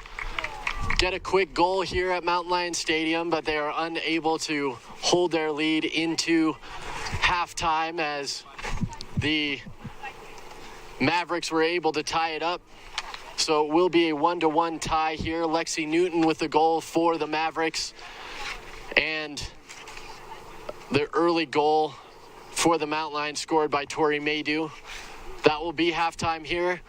Speaker 1: get a quick goal here at Mountain Lions Stadium, but they are unable to hold their lead into halftime as the Mavericks were able to tie it up. So it will be a 1-1 tie here. Lexi Newton with the goal for the Mavericks, and the early goal for the Mountain Lions scored by Tori Maydew. That will be halftime here.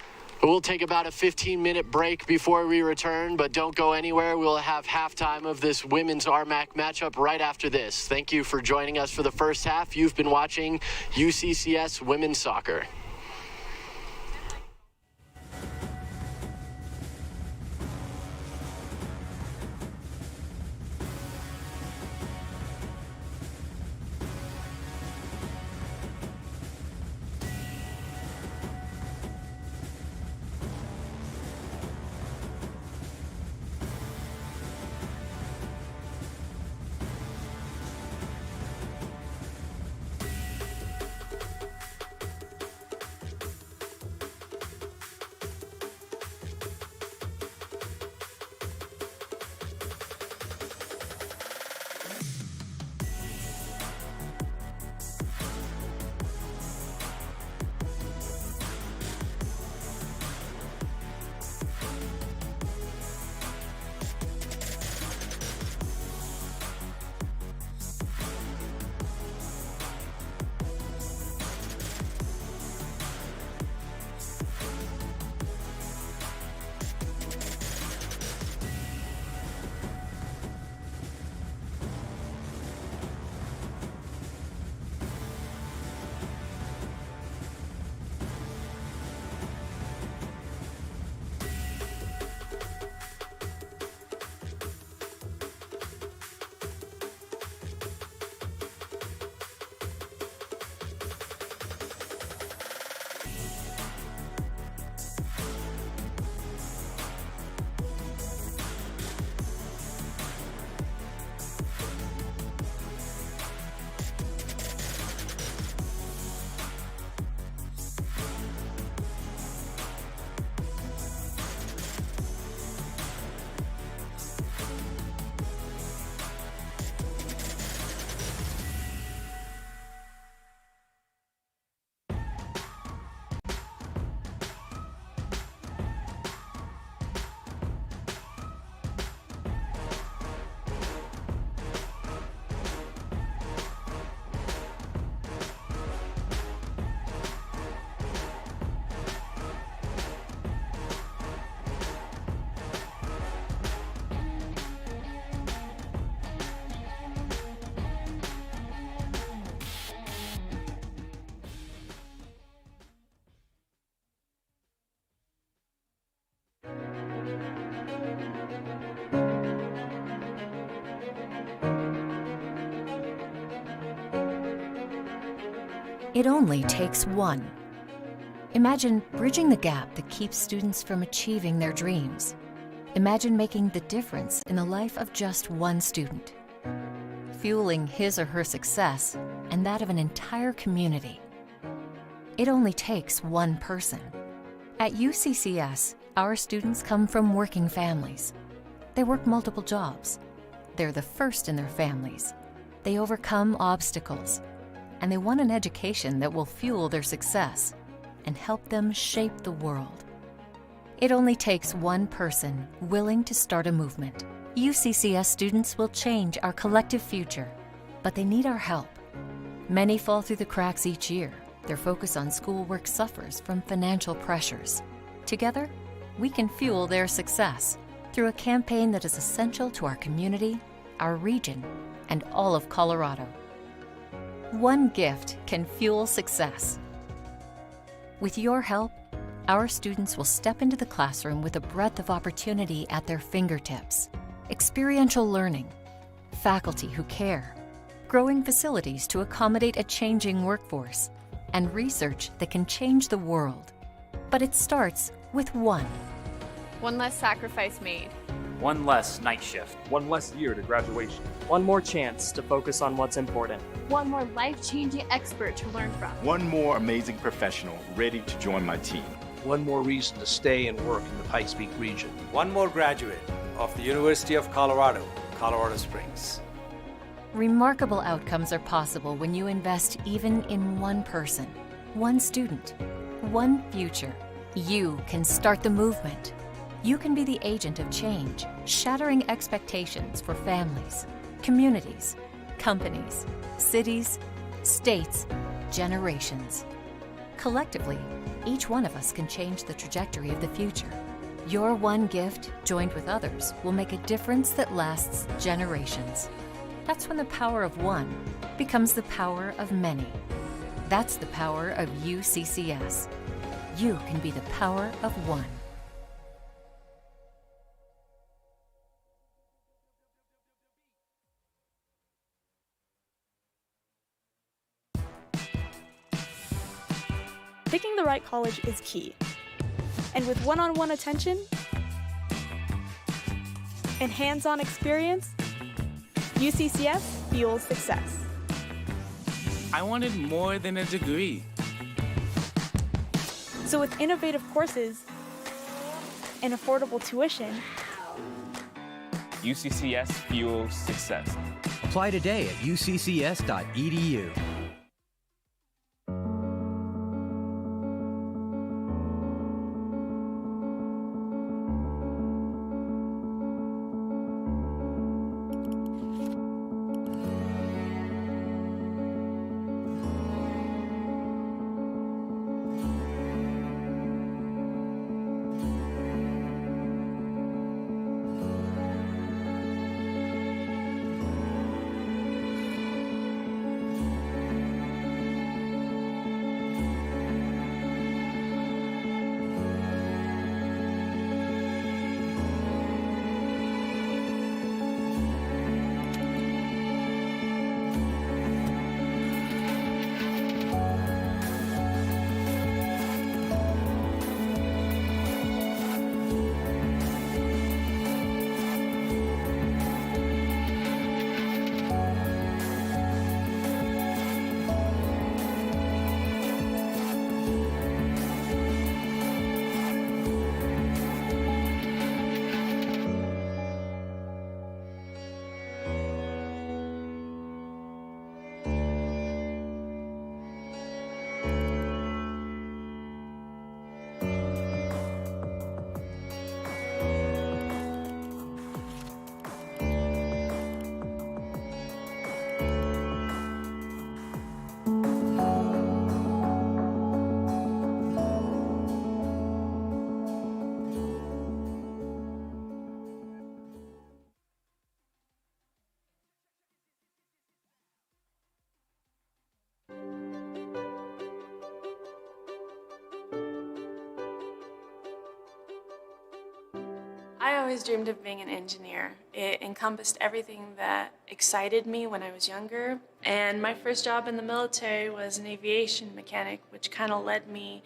Speaker 1: We'll take about a 15-minute break before we return, but don't go anywhere. We'll have halftime of this women's RMAC matchup right after this. Thank you for joining us for the first half. You've been watching UCCS Women's Soccer.
Speaker 3: It only takes one. Imagine bridging the gap that keeps students from achieving their dreams. Imagine making the difference in the life of just one student, fueling his or her success and that of an entire community. It only takes one person. At UCCS, our students come from working families. They work multiple jobs. They're the first in their families. They overcome obstacles, and they want an education that will fuel their success and help them shape the world. It only takes one person willing to start a movement. UCCS students will change our collective future, but they need our help. Many fall through the cracks each year. Their focus on schoolwork suffers from financial pressures. Together, we can fuel their success through a campaign that is essential to our community, our region, and all of Colorado. One gift can fuel success. With your help, our students will step into the classroom with a breadth of opportunity at their fingertips. Experiential learning, faculty who care, growing facilities to accommodate a changing workforce, and research that can change the world. But it starts with one.
Speaker 4: One less sacrifice made.
Speaker 5: One less night shift.
Speaker 6: One less year to graduation.
Speaker 7: One more chance to focus on what's important.
Speaker 8: One more life-changing expert to learn from.
Speaker 9: One more amazing professional ready to join my team.
Speaker 10: One more reason to stay and work in the Pikes Peak region.
Speaker 11: One more graduate of the University of Colorado, Colorado Springs.
Speaker 3: Remarkable outcomes are possible when you invest even in one person, one student, one future. You can start the movement. You can be the agent of change, shattering expectations for families, communities, companies, cities, states, generations. Collectively, each one of us can change the trajectory of the future. Your one gift, joined with others, will make a difference that lasts generations. That's when the power of one becomes the power of many. That's the power of UCCS. You can be the power of one.
Speaker 12: Picking the right college is key. And with one-on-one attention and hands-on experience, UCCS fuels success.
Speaker 13: I wanted more than a degree.
Speaker 12: So with innovative courses and affordable tuition,
Speaker 14: UCCS fuels success.
Speaker 15: Apply today at uccs.edu.
Speaker 16: always dreamed of being an engineer. It encompassed everything that excited me when I was younger. And my first job in the military was an aviation mechanic, which kind of led me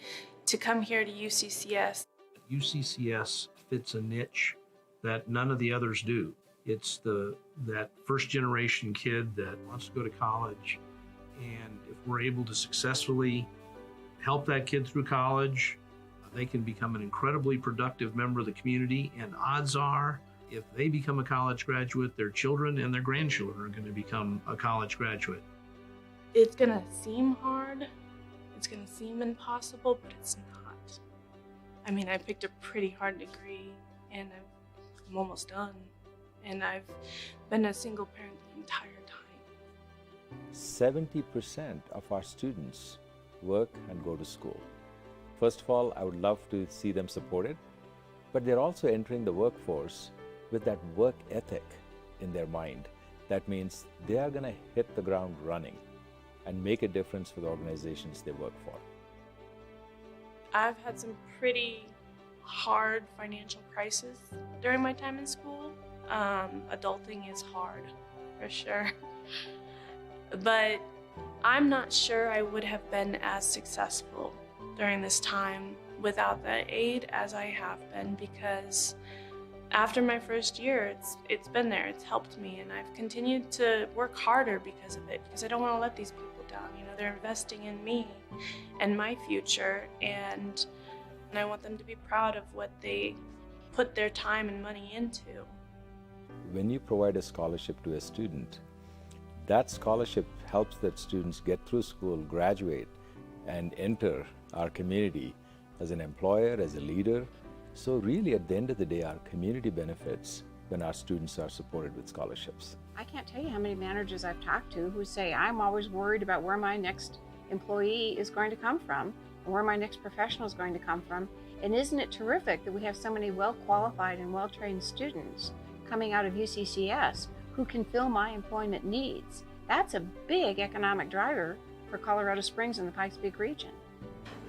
Speaker 16: to come here to UCCS.
Speaker 10: UCCS fits a niche that none of the others do. It's that first generation kid that wants to go to college. And if we're able to successfully help that kid through college, they can become an incredibly productive member of the community. And odds are, if they become a college graduate, their children and their grandchildren are going to become a college graduate.
Speaker 16: It's going to seem hard. It's going to seem impossible, but it's not. I mean, I picked a pretty hard degree, and I'm almost done. And I've been a single parent the entire time.
Speaker 17: 70% of our students work and go to school. First of all, I would love to see them supported, but they're also entering the workforce with that work ethic in their mind. That means they are going to hit the ground running and make a difference for the organizations they work for.
Speaker 16: I've had some pretty hard financial crises during my time in school. Adulting is hard, for sure. But I'm not sure I would have been as successful during this time without that aid as I have been, because after my first year, it's been there, it's helped me, and I've continued to work harder because of it, because I don't want to let these people down. You know, they're investing in me and my future, and I want them to be proud of what they put their time and money into.
Speaker 17: When you provide a scholarship to a student, that scholarship helps that students get through school, graduate, and enter our community as an employer, as a leader. So really, at the end of the day, our community benefits when our students are supported with scholarships.
Speaker 18: I can't tell you how many managers I've talked to who say, I'm always worried about where my next employee is going to come from, and where my next professional is going to come from. And isn't it terrific that we have so many well-qualified and well-trained students coming out of UCCS who can fill my employment needs? That's a big economic driver for Colorado Springs and the Pikes Peak region.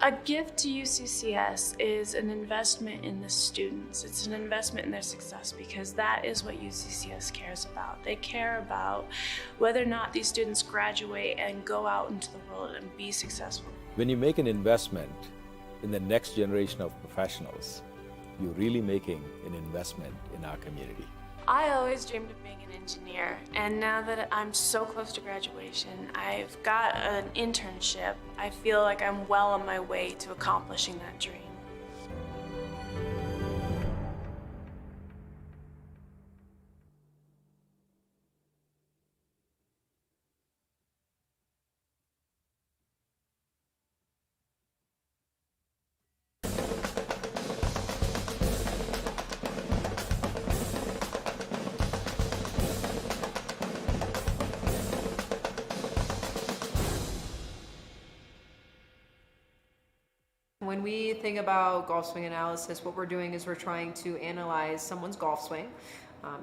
Speaker 16: A gift to UCCS is an investment in the students. It's an investment in their success, because that is what UCCS cares about. They care about whether or not these students graduate and go out into the world and be successful.
Speaker 17: When you make an investment in the next generation of professionals, you're really making an investment in our community.
Speaker 16: I always dreamed of being an engineer, and now that I'm so close to graduation, I've got an internship. I feel like I'm well on my way to accomplishing that dream.
Speaker 19: When we think about golf swing analysis, what we're doing is we're trying to analyze someone's golf swing.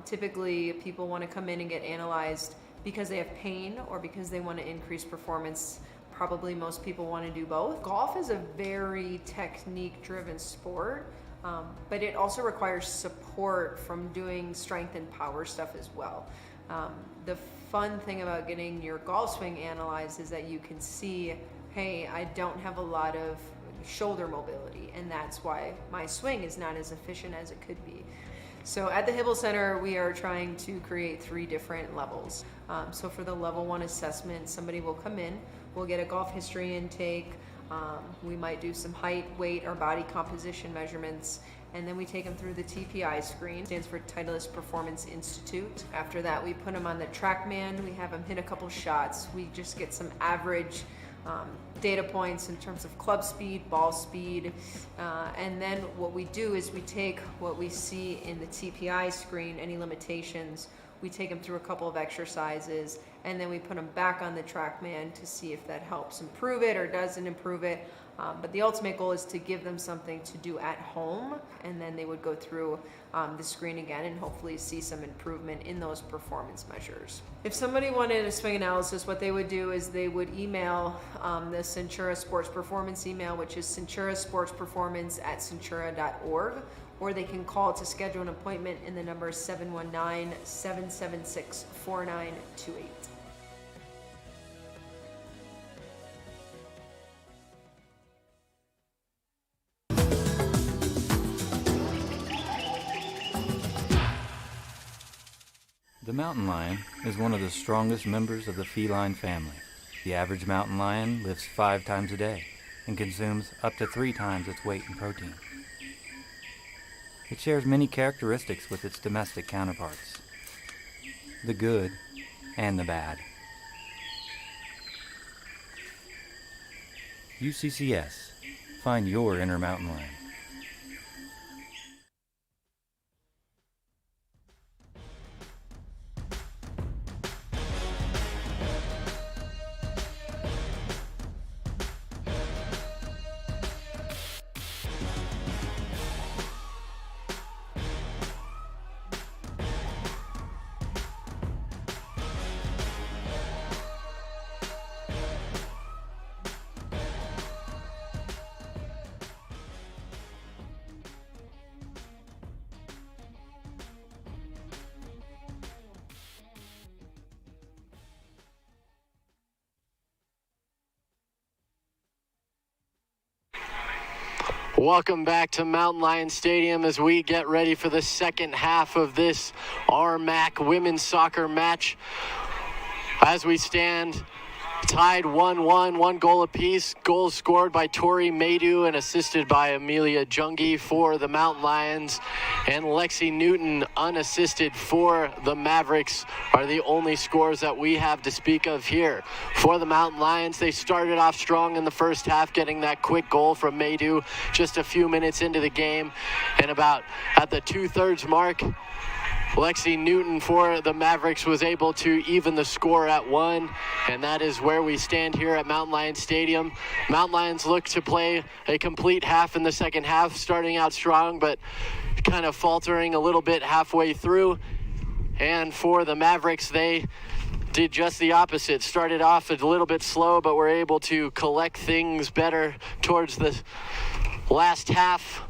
Speaker 19: Typically, people want to come in and get analyzed because they have pain or because they want to increase performance. Probably most people want to do both. Golf is a very technique-driven sport, but it also requires support from doing strength and power stuff as well. The fun thing about getting your golf swing analyzed is that you can see, hey, I don't have a lot of shoulder mobility, and that's why my swing is not as efficient as it could be. So at the Hibble Center, we are trying to create 3 different levels. So for the level 1 assessment, somebody will come in, we'll get a golf history intake, we might do some height, weight, or body composition measurements, and then we take them through the TPI screen, stands for Titleist Performance Institute. After that, we put them on the TrackMan, we have them hit a couple shots, we just get some average data points in terms of club speed, ball speed, and then what we do is we take what we see in the TPI screen, any limitations, we take them through a couple of exercises, and then we put them back on the TrackMan to see if that helps improve it or doesn't improve it. But the ultimate goal is to give them something to do at home, and then they would go through the screen again and hopefully see some improvement in those performance measures. If somebody wanted a swing analysis, what they would do is they would email the Centura Sports Performance email, which is centurasportsperformance@centura.org. or they can call to schedule an appointment, and the number is 719-776-4928.
Speaker 20: The mountain lion is one of the strongest members of the feline family. The average mountain lion lives 5 times a day and consumes up to 3 times its weight in protein. It shares many characteristics with its domestic counterparts, the good and the bad. UCCS. Find your inner mountain lion.
Speaker 1: Welcome back to Mountain Lion Stadium as we get ready for the second half of this RMAC women's soccer match. As we stand tied 1-1, 1 goal apiece. Goals scored by Tori Maydew and assisted by Amelia Jungi for the Mountain Lions. And Lexi Newton, unassisted for the Mavericks, are the only scores that we have to speak of here. For the Mountain Lions, they started off strong in the first half, getting that quick goal from Maydew just a few minutes into the game. And about at the 2/3 mark, Lexi Newton for the Mavericks was able to even the score at 1, and that is where we stand here at Mountain Lion Stadium. Mountain Lions look to play a complete half in the second half, starting out strong, but kind of faltering a little bit halfway through. And for the Mavericks, they did just the opposite. Started off a little bit slow, but were able to collect things better towards the last half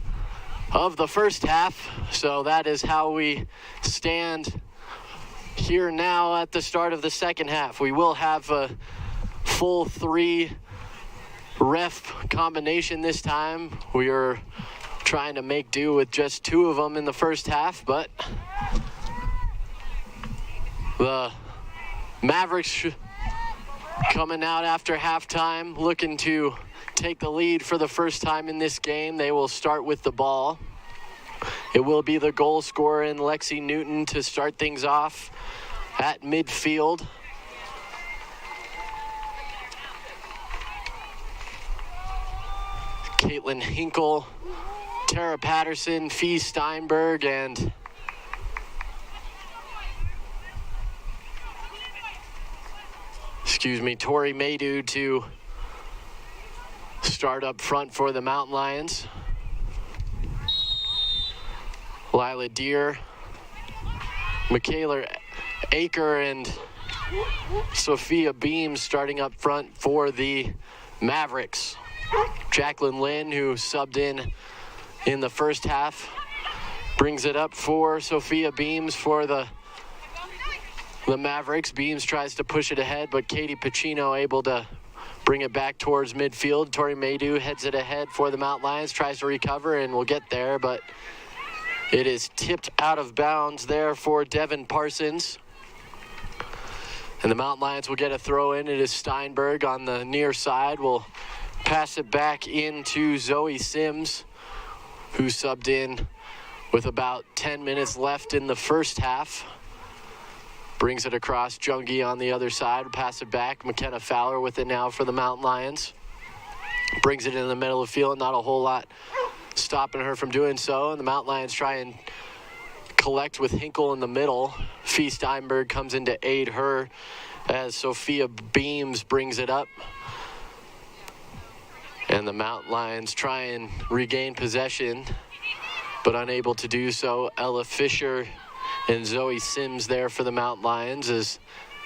Speaker 1: of the first half. So that is how we stand here now at the start of the second half. We will have a full 3 ref combination this time. We are trying to make do with just 2 of them in the first half, but the Mavericks coming out after halftime, looking to take the lead for the first time in this game. They will start with the ball. It will be the goal scorer in Lexi Newton to start things off at midfield. Caitlin Hinkle, Tara Patterson, Fee Steinberg, and Tori Maydew to start up front for the Mountain Lions. Lila Deer, Michaela Aker, and Sophia Beams starting up front for the Mavericks. Jacqueline Lynn, who subbed in the first half, brings it up for Sophia Beams for the Mavericks. Beams tries to push it ahead, but Katie Pacino able to bring it back towards midfield. Tori Maydew heads it ahead for the Mountain Lions, tries to recover and will get there, but it is tipped out of bounds there for Devin Parsons. And the Mountain Lions will get a throw in. It is Steinberg on the near side. Will pass it back into Zoe Sims, who subbed in with about 10 minutes left in the first half. Brings it across. Jungi on the other side. Pass it back. McKenna Fowler with it now for the Mountain Lions. Brings it in the middle of the field. Not a whole lot stopping her from doing so. And the Mountain Lions try and collect with Hinkle in the middle. Fee Steinberg comes in to aid her as Sophia Beams brings it up. And the Mountain Lions try and regain possession, but unable to do so. Ella Fisher and Zoe Sims there for the Mountain Lions as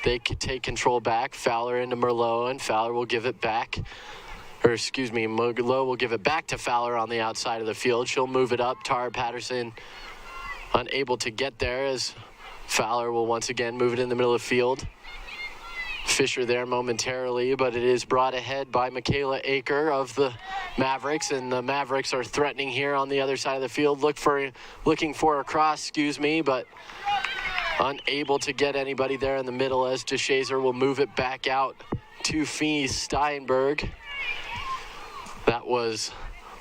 Speaker 1: they could take control back. Fowler into Merlot, and Fowler will give it back. Merlot will give it back to Fowler on the outside of the field. She'll move it up. Tara Patterson unable to get there as Fowler will once again move it in the middle of the field. Fisher there momentarily, but it is brought ahead by Michaela Aker of the Mavericks, and the Mavericks are threatening here on the other side of the field, looking for a cross, but unable to get anybody there in the middle as DeShazer will move it back out to Fee Steinberg. That was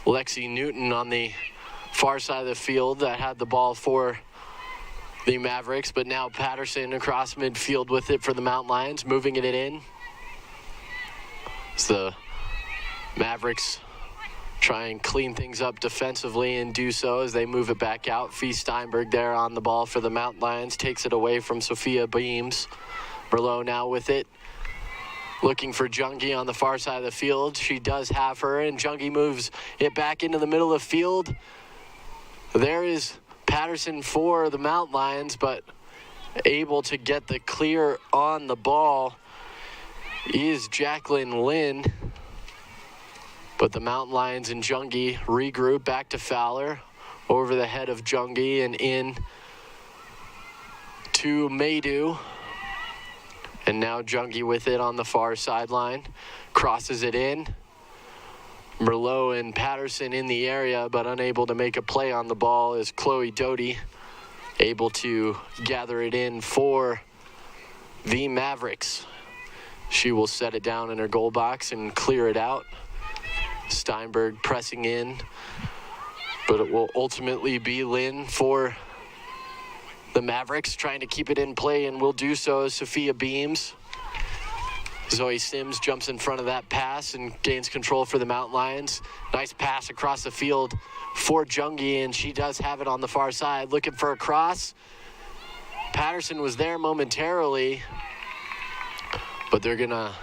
Speaker 1: Lexi Newton on the far side of the field that had the ball for the Mavericks, but now Patterson across midfield with it for the Mountain Lions, moving it in. As the Mavericks try and clean things up defensively and do so as they move it back out. Fee Steinberg there on the ball for the Mountain Lions, takes it away from Sophia Beams. Merlot now with it, looking for Jungi on the far side of the field. She does have her, and Jungi moves it back into the middle of the field. There is Patterson for the Mountain Lions, but able to get the clear on the ball is Jacqueline Lynn. But the Mountain Lions and Jungi regroup back to Fowler, over the head of Jungi and in to Maydew. And now Jungi with it on the far sideline, crosses it in. Merlot and Patterson in the area, but unable to make a play on the ball is Chloe Doty able to gather it in for the Mavericks. She will set it down in her goal box and clear it out. Steinberg pressing in, but it will ultimately be Lynn for the Mavericks, trying to keep it in play, and will do so as Sophia Beams. Zoe Sims jumps in front of that pass and gains control for the Mountain Lions. Nice pass across the field for Jungi, and she does have it on the far side, looking for a cross. Patterson was there momentarily, but they're gonna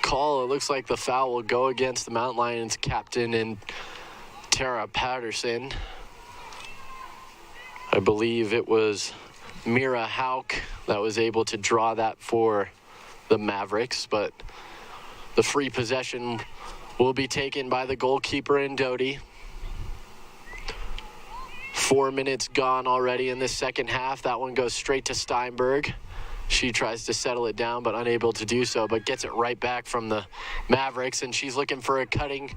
Speaker 1: call. It looks like the foul will go against the Mountain Lions captain and Tara Patterson. I believe it was Mira Hauk that was able to draw that for the Mavericks, but the free possession will be taken by the goalkeeper in Doty. 4 minutes gone already in this second half. That one goes straight to Steinberg. She tries to settle it down, but unable to do so, but gets it right back from the Mavericks, and she's looking for a cutting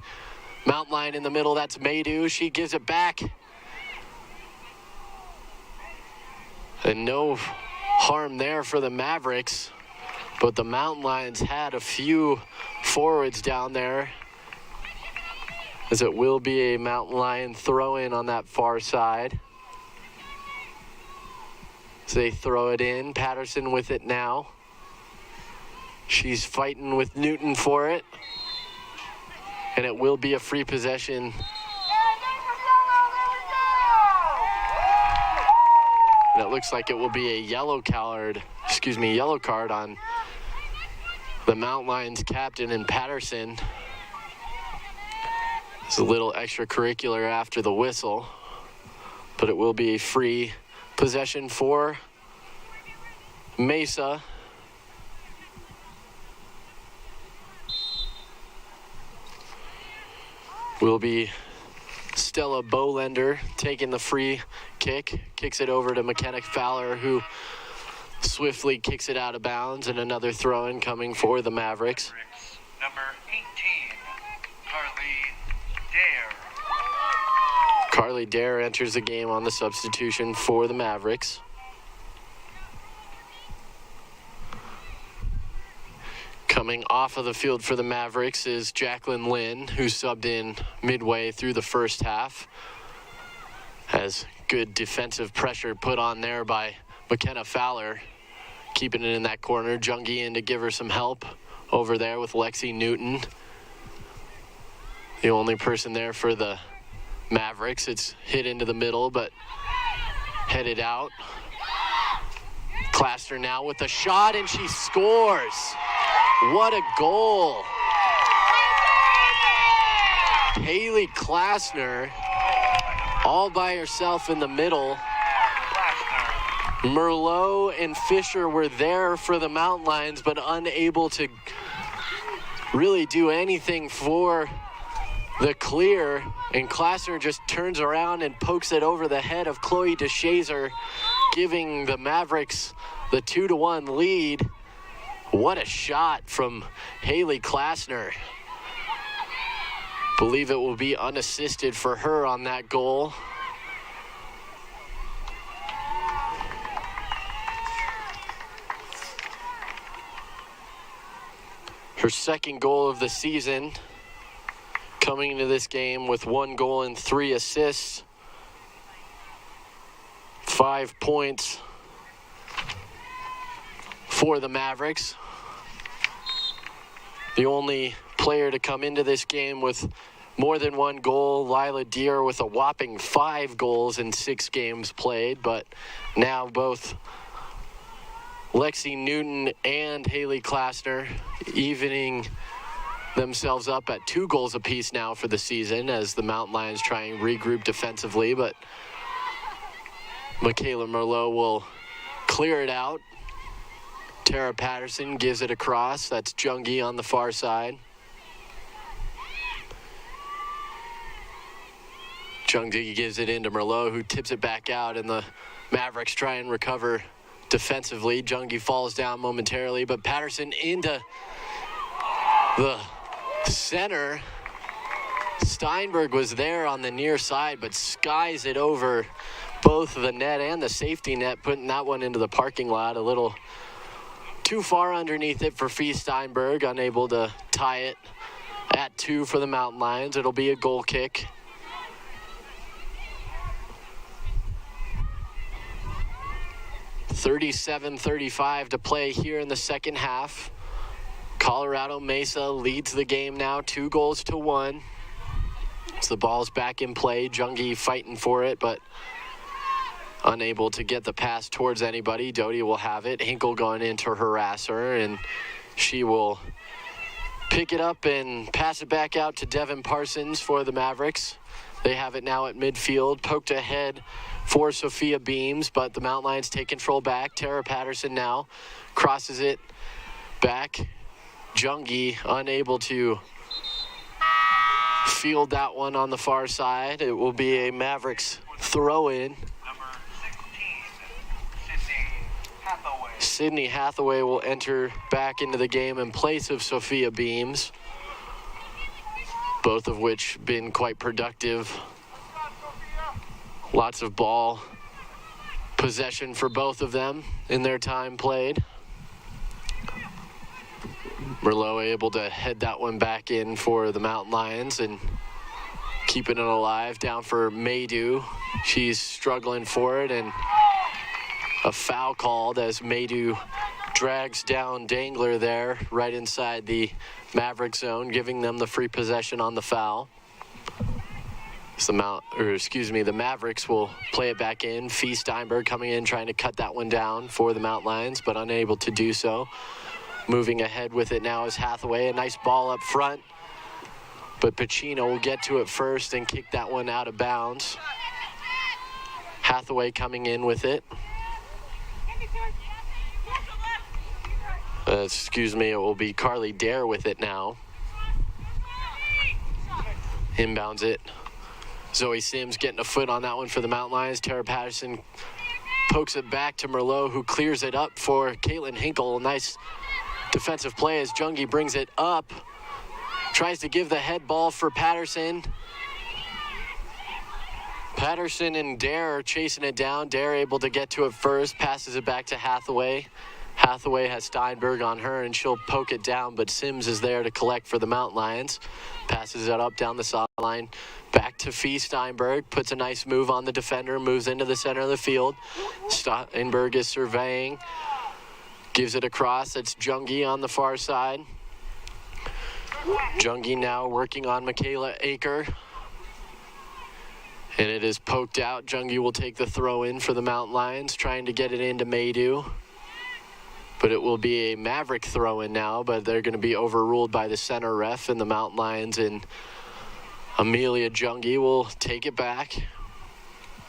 Speaker 1: Mountain Lion in the middle. That's Maydew. She gives it back. And no harm there for the Mavericks, but the Mountain Lions had a few forwards down there, as it will be a Mountain Lion throw-in on that far side. So they throw it in. Patterson with it now. She's fighting with Newton for it. And it will be a free possession. And it looks like it will be a yellow card on the Mountain Lions captain and Patterson. It's a little extracurricular after the whistle, but it will be a free possession for Mesa. Will be Stella Bolender taking the free kick, kicks it over to McKenna Fowler, who swiftly kicks it out of bounds, and another throw-in coming for the Mavericks.
Speaker 2: Number 18, Carly Dare.
Speaker 1: Carly Dare enters the game on the substitution for the Mavericks. Coming off of the field for the Mavericks is Jacqueline Lynn, who subbed in midway through the first half. Has good defensive pressure put on there by McKenna Fowler, keeping it in that corner. Jungi in to give her some help over there with Lexi Newton. The only person there for the Mavericks. It's hit into the middle, but headed out. Klaster now with a shot, and she scores. What a goal. Haley Klasner all by herself in the middle. Merlot and Fisher were there for the Mountain Lions, but unable to really do anything for the clear, and Klassner just turns around and pokes it over the head of Chloe DeShazer, giving the Mavericks the 2-1 lead. What a shot from Haley Klassner. Believe it will be unassisted for her on that goal. Her second goal of the season, coming into this game with 1 goal and 3 assists. 5 points for the Mavericks. The only player to come into this game with more than 1 goal, Lila Deer, with a whopping 5 goals in 6 games played, but now both Lexi Newton and Haley Klassner evening themselves up at 2 goals apiece now for the season as the Mountain Lions try and regroup defensively, but Michaela Merlot will clear it out. Tara Patterson gives it across. That's Jungi on the far side. Jungi gives it into Merlot, who tips it back out, and the Mavericks try and recover defensively. Jungi falls down momentarily, but Patterson into the center. Steinberg was there on the near side, but skies it over both the net and the safety net, putting that one into the parking lot. A little too far underneath it for Fee Steinberg, unable to tie it at 2 for the Mountain Lions. It'll be a goal kick. .37-35 to play here in the second half. Colorado Mesa leads the game now, 2-1. So the ball's back in play. Jungi fighting for it, but unable to get the pass towards anybody. Doty will have it. Hinkle going in to harass her, and she will pick it up and pass it back out to Devin Parsons for the Mavericks. They have it now at midfield, poked ahead for Sophia Beams, but the Mountain Lions take control back. Tara Patterson now crosses it back. Jungi unable to field that one on the far side. It will be a Mavericks throw-in. Sydney Hathaway will enter back into the game in place of Sophia Beams, both of which been quite productive. Lots of ball possession for both of them in their time played. Merlot able to head that one back in for the Mountain Lions and keeping it alive. Down for Maydew. She's struggling for it, and a foul called as Maydew drags down Dangler there right inside the Maverick zone, giving them the free possession on the foul. So the Mavericks will play it back in. Fee Steinberg coming in, trying to cut that one down for the Mountain Lions, but unable to do so. Moving ahead with it now is Hathaway. A nice ball up front, but Pacino will get to it first and kick that one out of bounds. Hathaway coming in with it. It will be Carly Dare with it now. Inbounds it. Zoe Sims getting a foot on that one for the Mountain Lions. Tara Patterson pokes it back to Merlot, who clears it up for Caitlin Hinkle. Nice defensive play as Jungi brings it up. Tries to give the head ball for Patterson. Patterson and Dare are chasing it down. Dare able to get to it first. Passes it back to Hathaway. Hathaway has Steinberg on her, and she'll poke it down, but Sims is there to collect for the Mountain Lions. Passes it up down the sideline. Back to Fee Steinberg. Puts a nice move on the defender. Moves into the center of the field. Steinberg is surveying. Gives it across. It's Jungi on the far side. Jungi now working on Michaela Aker. And it is poked out. Jungi will take the throw in for the Mountain Lions, trying to get it into Maydew. But it will be a Maverick throw in now, but they're going to be overruled by the center ref, and the Mountain Lions and Amelia Jungi will take it back.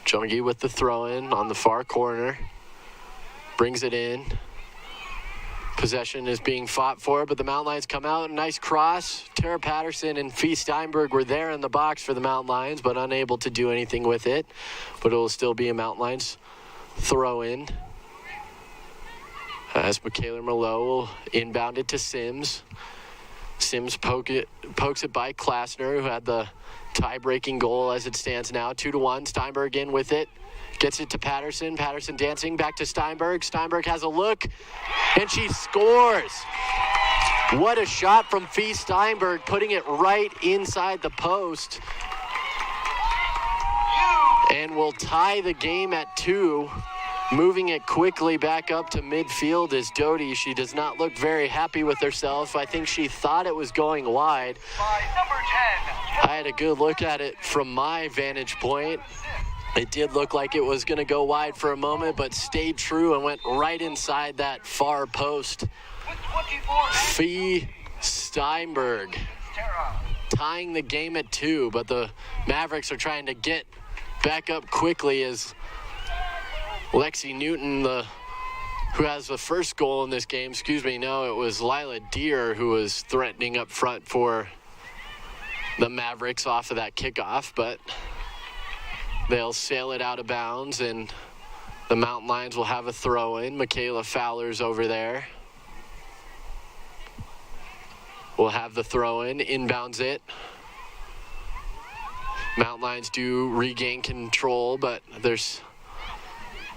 Speaker 1: Jungi with the throw in on the far corner. Brings it in. Possession is being fought for, but the Mountain Lions come out. Nice cross. Tara Patterson and Fee Steinberg were there in the box for the Mountain Lions, but unable to do anything with it. But it will still be a Mountain Lions throw in. As Michaela Merlot will inbound it to Sims. Sims pokes it by Klasner, who had the tie-breaking goal as it stands now. 2-1. Steinberg in with it. Gets it to Patterson. Patterson dancing back to Steinberg. Steinberg has a look, and she scores. What a shot from Fee Steinberg, putting it right inside the post. And will tie the game at 2. Moving it quickly back up to midfield is Doty. She does not look very happy with herself. I think she thought it was going wide. I had a good look at it from my vantage point. It did look like it was going to go wide for a moment, but stayed true and went right inside that far post. Fee Steinberg tying the game at 2, but the Mavericks are trying to get back up quickly as Lexi Newton, who has the first goal in this game, it was Lila Deere who was threatening up front for the Mavericks off of that kickoff, but they'll sail it out of bounds, and the Mountain Lions will have a throw-in. Michaela Fowler's over there. We'll have the throw-in, inbounds it. Mountain Lions do regain control, but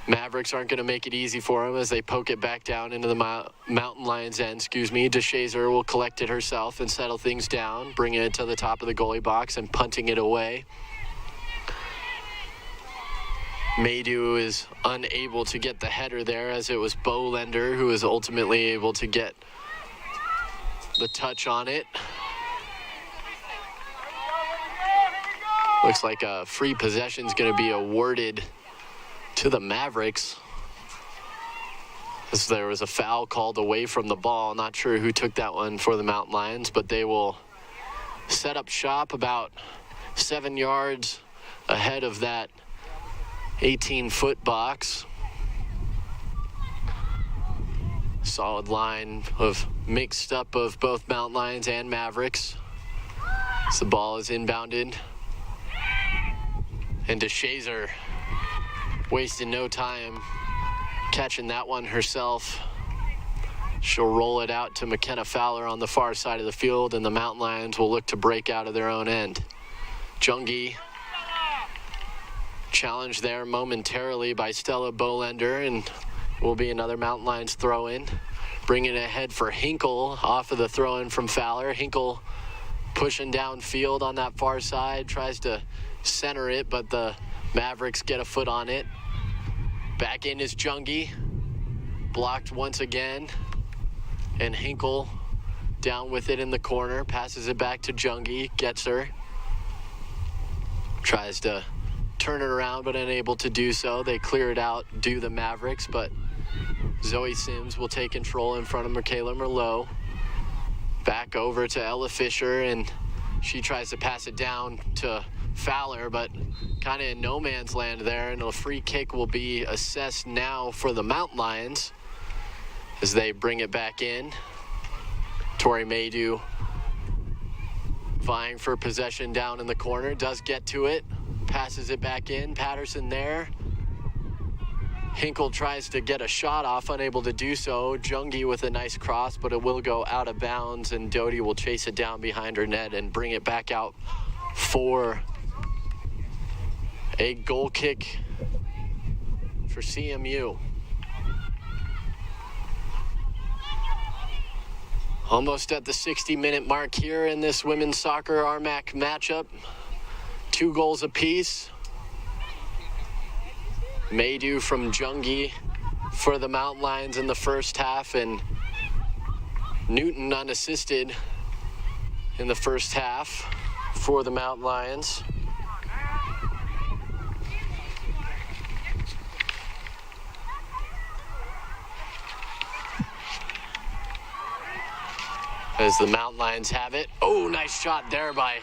Speaker 1: Mavericks aren't going to make it easy for them as they poke it back down into the Mountain Lions end. DeShazer will collect it herself and settle things down, bringing it to the top of the goalie box and punting it away. Maydew is unable to get the header there, as it was Bolender who was ultimately able to get the touch on it. Looks like a free possession is going to be awarded to the Mavericks, as there was a foul called away from the ball. Not sure who took that one for the Mountain Lions, but they will set up shop about 7 yards ahead of that 18-foot box. Solid line of mixed up of both Mountain Lions and Mavericks. As the ball is inbounded, and DeShazer wasting no time catching that one herself. She'll roll it out to McKenna Fowler on the far side of the field, and the Mountain Lions will look to break out of their own end. Jungi challenged there momentarily by Stella Bolender, and will be another Mountain Lions throw-in. Bringing it ahead for Hinkle off of the throw-in from Fowler. Hinkle pushing downfield on that far side, tries to center it, but the Mavericks get a foot on it. Back in is Jungi, blocked once again, and Hinkle down with it in the corner, passes it back to Jungi, gets her, tries to turn it around but unable to do so. They clear it out, do the Mavericks, but Zoe Sims will take control in front of Michaela Merlot. Back over to Ella Fisher, and she tries to pass it down to Fowler, but kind of in no man's land there, and a free kick will be assessed now for the Mountain Lions as they bring it back in. Tori Maydew vying for possession down in the corner, does get to it, passes it back in. Patterson there. Hinkle tries to get a shot off, unable to do so. Jungi with a nice cross, but it will go out of bounds, and Doty will chase it down behind her net and bring it back out for a goal kick for CMU. Almost at the 60-minute mark here in this women's soccer RMAC matchup. 2 goals apiece. Maydew from Jungi for the Mountain Lions in the first half, and Newton unassisted in the first half for the Mountain Lions. As the Mountain Lions have it. Oh, nice shot there by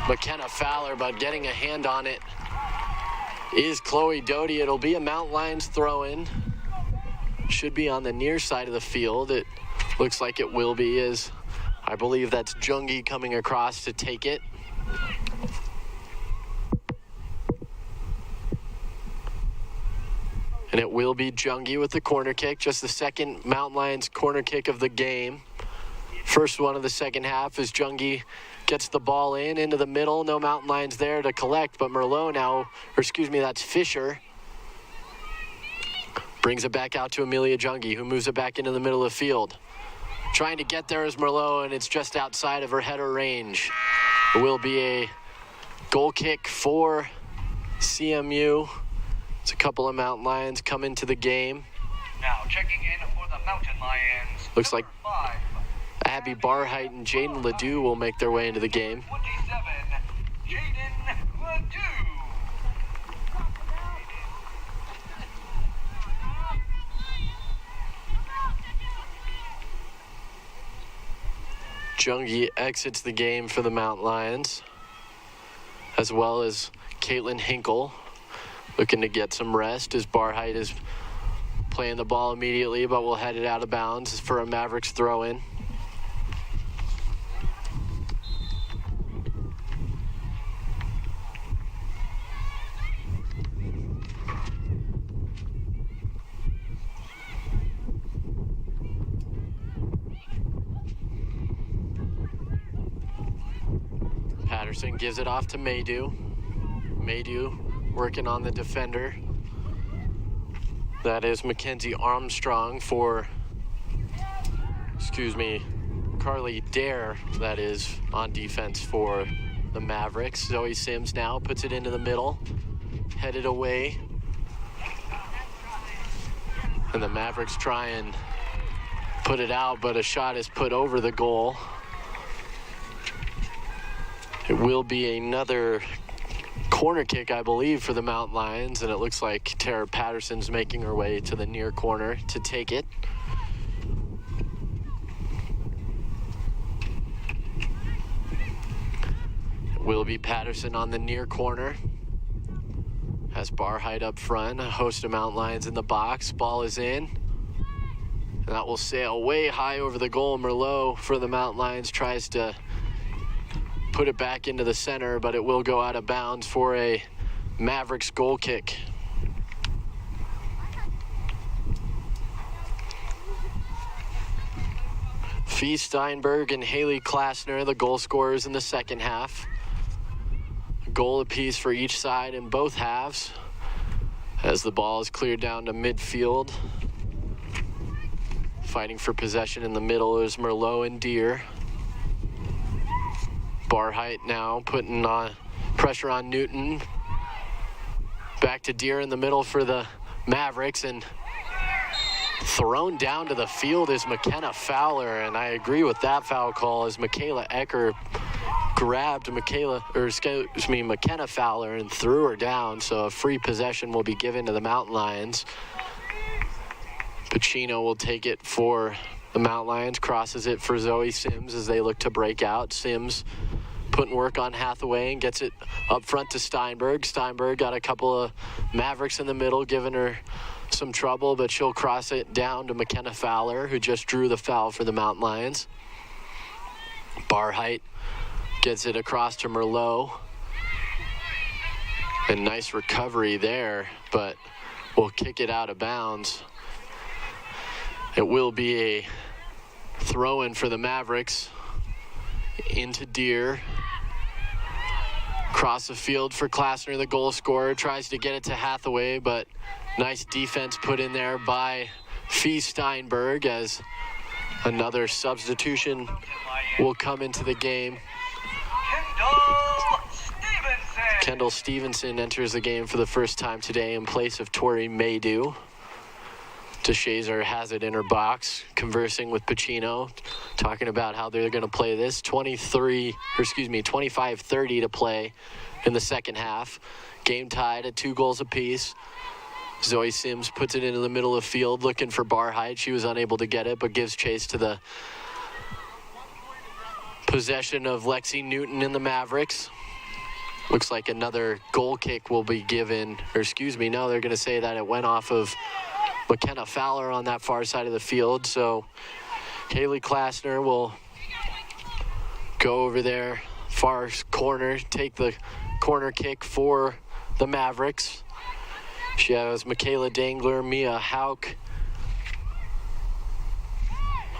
Speaker 1: McKenna Fowler, but getting a hand on it is Chloe Doty. It'll be a Mountain Lions throw-in. should be on the near side of the field. It looks like it will be, as I believe that's Jungi coming across to take it. And it will be Jungi with the corner kick, just the second Mountain Lions corner kick of the game. First one of the second half as Jungi gets the ball into the middle. No Mountain Lions there to collect, but Merlot now, or excuse me, that's Fisher. Brings it back out to Amelia Jungi, who moves it back into the middle of the field. Trying to get there is Merlot, and it's just outside of her header range. It will be a goal kick for CMU. It's a couple of Mountain Lions come into the game.
Speaker 2: Now checking in for the Mountain Lions.
Speaker 1: Looks like Abby Barheit and Jaden Ledoux will make their way into the game.
Speaker 2: 27, Jaden Ledoux.
Speaker 1: Jungi exits the game for the Mountain Lions, as well as Caitlin Hinkle, looking to get some rest as Barheit is playing the ball immediately, but will head it out of bounds for a Mavericks throw-in. Patterson gives it off to Maydew. Maydew working on the defender. That is Mackenzie Armstrong for, Carly Dare, that is, on defense for the Mavericks. Zoe Sims now puts it into the middle, headed away. And the Mavericks try and put it out, but a shot is put over the goal. It will be another corner kick, I believe, for the Mountain Lions, and it looks like Tara Patterson's making her way to the near corner to take it. It will be Patterson on the near corner. Has Barheit up front, a host of Mountain Lions in the box. Ball is in. And that will sail way high over the goal. Merlot for the Mountain Lions tries to put it back into the center, but it will go out of bounds for a Mavericks goal kick. Fee Steinberg and Haley Klasner, the goal scorers in the second half. A goal apiece for each side in both halves as the ball is cleared down to midfield. Fighting for possession in the middle is Merlot and Deere. Barheit now putting pressure on Newton. Back to Deere in the middle for the Mavericks, and thrown down to the field is McKenna Fowler, and I agree with that foul call as Michaela Ecker grabbed McKenna Fowler and threw her down, so a free possession will be given to the Mountain Lions. Pacino will take it for the Mountain Lions, crosses it for Zoe Sims as they look to break out. Sims putting work on Hathaway and gets it up front to Steinberg. Steinberg got a couple of Mavericks in the middle, giving her some trouble, but she'll cross it down to McKenna Fowler, who just drew the foul for the Mountain Lions. Barheit gets it across to Merlot. And nice recovery there, but will kick it out of bounds. It will be a throw-in for the Mavericks into Deere. Cross the field for Klasner, the goal scorer. Tries to get it to Hathaway, but nice defense put in there by Fee Steinberg as another substitution will come into the game. Kendall Stevenson enters the game for the first time today in place of Tori Maydew. DeShazer has it in her box, conversing with Pacino, talking about how they're going to play this. 25-30 to play in the second half. Game tied at 2 goals apiece. Zoe Sims puts it into the middle of the field, looking for Barheit. She was unable to get it, but gives chase to the possession of Lexi Newton in the Mavericks. Looks like another goal kick will be given, they're going to say that it went off of McKenna Fowler on that far side of the field. So Haley Klasner will go over there, far corner, take the corner kick for the Mavericks. She has Michaela Dangler, Mia Hauk,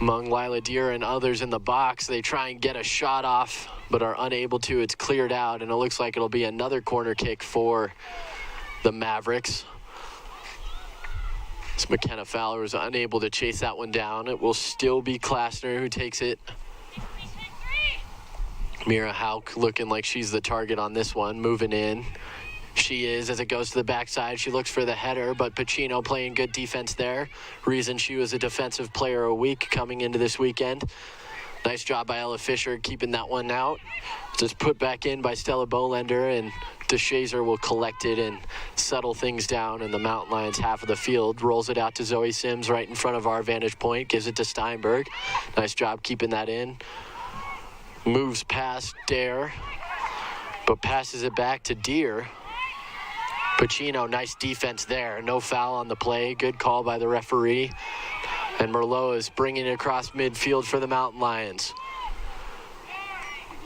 Speaker 1: among Lila Deere and others in the box. They try and get a shot off, but are unable to. It's cleared out, and it looks like it'll be another corner kick for the Mavericks. As McKenna Fowler was unable to chase that one down. It will still be Klasner who takes it. Mira Hauk looking like she's the target on this one, moving in. She is as it goes to the backside. She looks for the header, but Pacino playing good defense there. Reason she was a defensive player a week coming into this weekend. Nice job by Ella Fisher keeping that one out. Just put back in by Stella Bolender, and DeShazer will collect it and settle things down in the Mountain Lions half of the field. Rolls it out to Zoe Sims right in front of our vantage point. Gives it to Steinberg. Nice job keeping that in. Moves past Dare, but passes it back to Deere. Pacino, nice defense there. No foul on the play. Good call by the referee. And Merlot is bringing it across midfield for the Mountain Lions.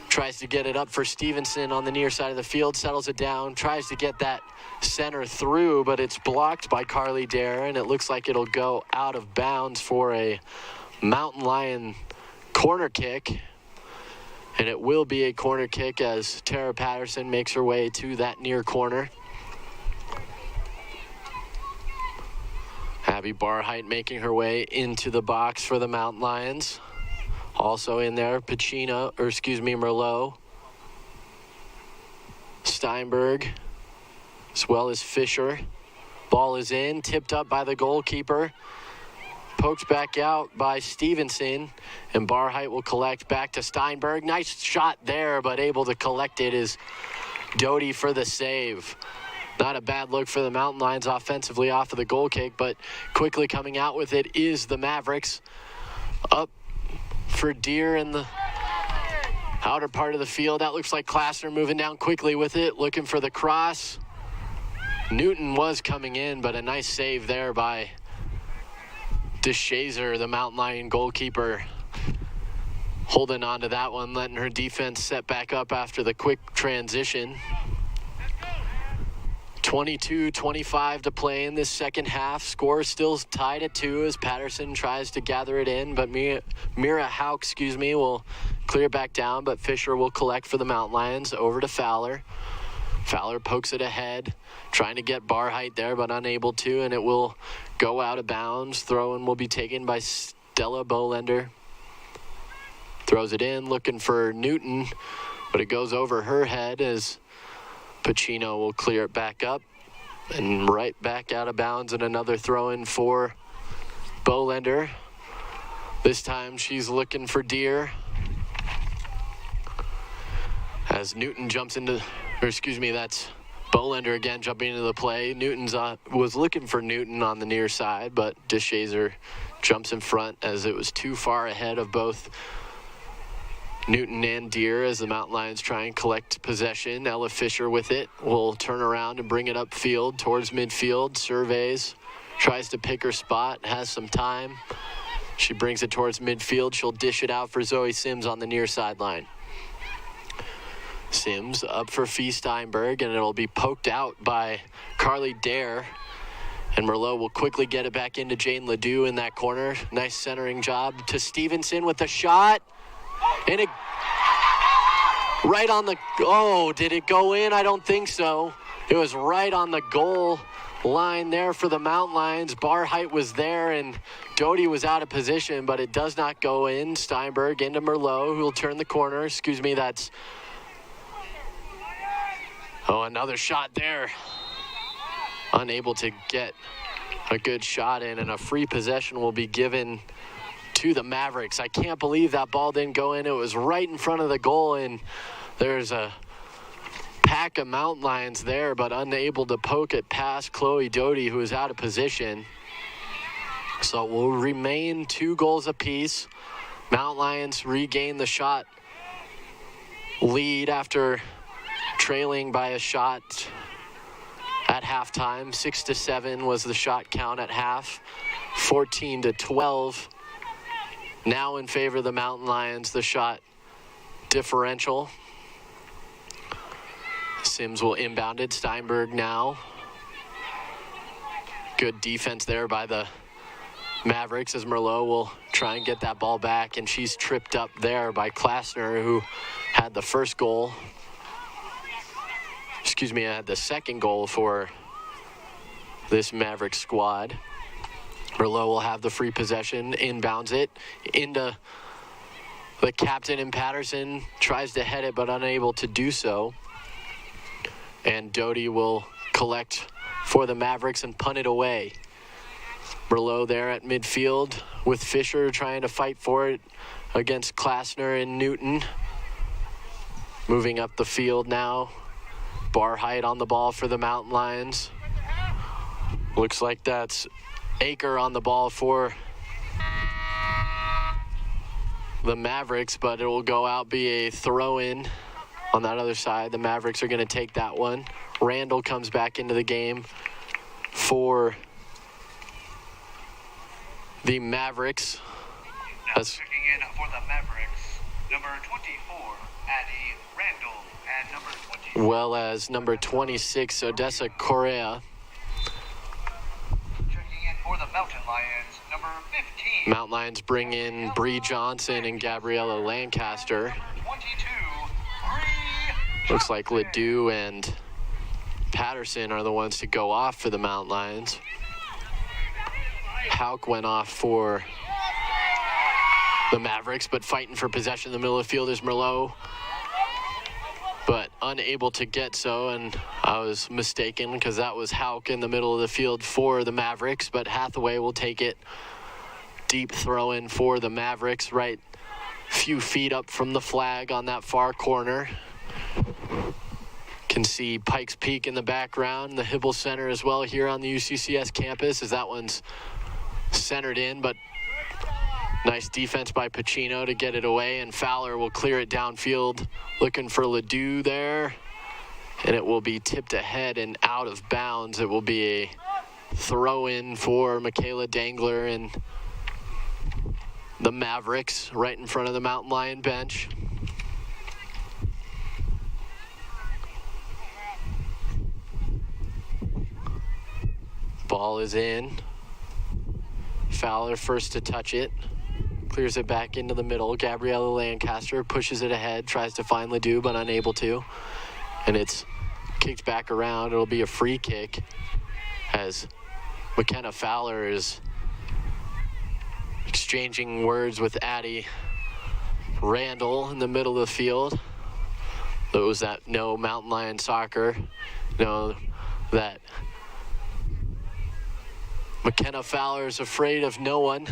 Speaker 1: Tries to get it up for Stevenson on the near side of the field. Settles it down. Tries to get that center through, but it's blocked by Carly Dare, and it looks like it'll go out of bounds for a Mountain Lion corner kick. And it will be a corner kick as Tara Patterson makes her way to that near corner. Abby Barheit making her way into the box for the Mountain Lions. Also in there, Merlot. Steinberg, as well as Fisher. Ball is in, tipped up by the goalkeeper. Poked back out by Stevenson, and Barheit will collect back to Steinberg. Nice shot there, but able to collect it is Doty for the save. Not a bad look for the Mountain Lions offensively off of the goal kick, but quickly coming out with it is the Mavericks. Up for Deere in the outer part of the field. That looks like Klasner moving down quickly with it, looking for the cross. Newton was coming in, but a nice save there by DeShazer, the Mountain Lion goalkeeper, holding on to that one, letting her defense set back up after the quick transition. 22-25 to play in this second half. Score still tied at 2 as Patterson tries to gather it in, but Mira Hauk, will clear back down, but Fisher will collect for the Mountain Lions over to Fowler. Fowler pokes it ahead, trying to get Barheit there, but unable to, and it will go out of bounds. Throw-in will be taken by Stella Bolender. Throws it in, looking for Newton, but it goes over her head as Pacino will clear it back up and right back out of bounds, and another throw-in for Bolender. This time she's looking for Deere as Newton jumps into, that's Bolender again jumping into the play. Newton's was looking for Newton on the near side, but DeShazer jumps in front as it was too far ahead of both Newton and Deere as the Mountain Lions try and collect possession. Ella Fisher with it will turn around and bring it upfield towards midfield. Surveys, tries to pick her spot, has some time. She brings it towards midfield. She'll dish it out for Zoe Sims on the near sideline. Sims up for Fee Steinberg, and it'll be poked out by Carly Dare. And Merlot will quickly get it back into Jane Ledoux in that corner. Nice centering job to Stevenson with the shot. And it right on the, did it go in? I don't think so. It was right on the goal line there for the Mountain Lions. Barheit was there and Doty was out of position, but it does not go in. Steinberg into Merlot, who will turn the corner. That's, another shot there. Unable to get a good shot in, and a free possession will be given to the Mavericks. I can't believe that ball didn't go in. It was right in front of the goal, and there's a pack of Mountain Lions there, but unable to poke it past Chloe Doty, who is out of position. So it will remain 2 goals apiece. Mountain Lions regain the shot lead after trailing by a shot at at halftime. 6-7 was the shot count at half. 14-12 now in favor of the Mountain Lions, the shot differential. Sims will inbound it. Steinberg now. Good defense there by the Mavericks as Merlot will try and get that ball back, and she's tripped up there by Klasner, who had the first goal. Excuse me, had the second goal for this Mavericks squad. Merlot will have the free possession, inbounds it into the captain, and Patterson tries to head it but unable to do so. And Doty will collect for the Mavericks and punt it away. Merlot there at midfield with Fisher trying to fight for it against Klasner and Newton. Moving up the field now. Barheit on the ball for the Mountain Lions. Looks like that's Aker on the ball for the Mavericks, but it will go out, be a throw-in on that other side. The Mavericks are going to take that one. Randall comes back into the game for the Mavericks.
Speaker 2: That's checking in for the Mavericks, number 24, Addie Randall, and number 20.
Speaker 1: Well as number 26, Odessa Correa.
Speaker 2: Checking in for the Mountain Lions, number 15.
Speaker 1: Mountain Lions bring in Bree Johnson and Gabriella Lancaster.
Speaker 2: 22,
Speaker 1: Looks like Ledoux and Patterson are the ones to go off for the Mountain Lions. Hauk went off for the Mavericks, but fighting for possession in the middle of the field is Merlot, but unable to get so, and I was mistaken because that was Hauk in the middle of the field for the Mavericks, but Hathaway will take it. Deep throw in for the Mavericks, right few feet up from the flag on that far corner. Can see Pikes Peak in the background, the Hibble Center as well here on the UCCS campus, as that one's centered in, but nice defense by Pacino to get it away, and Fowler will clear it downfield, looking for Ledoux there, and it will be tipped ahead and out of bounds. It will be a throw-in for Michaela Dangler and the Mavericks right in front of the Mountain Lion bench. Ball is in. Fowler first to touch it. Clears it back into the middle. Gabriella Lancaster pushes it ahead, tries to find Ledoux, but unable to. And it's kicked back around. It'll be a free kick as McKenna Fowler is exchanging words with Addie Randall in the middle of the field. Those that know Mountain Lion soccer know that McKenna Fowler is afraid of no one.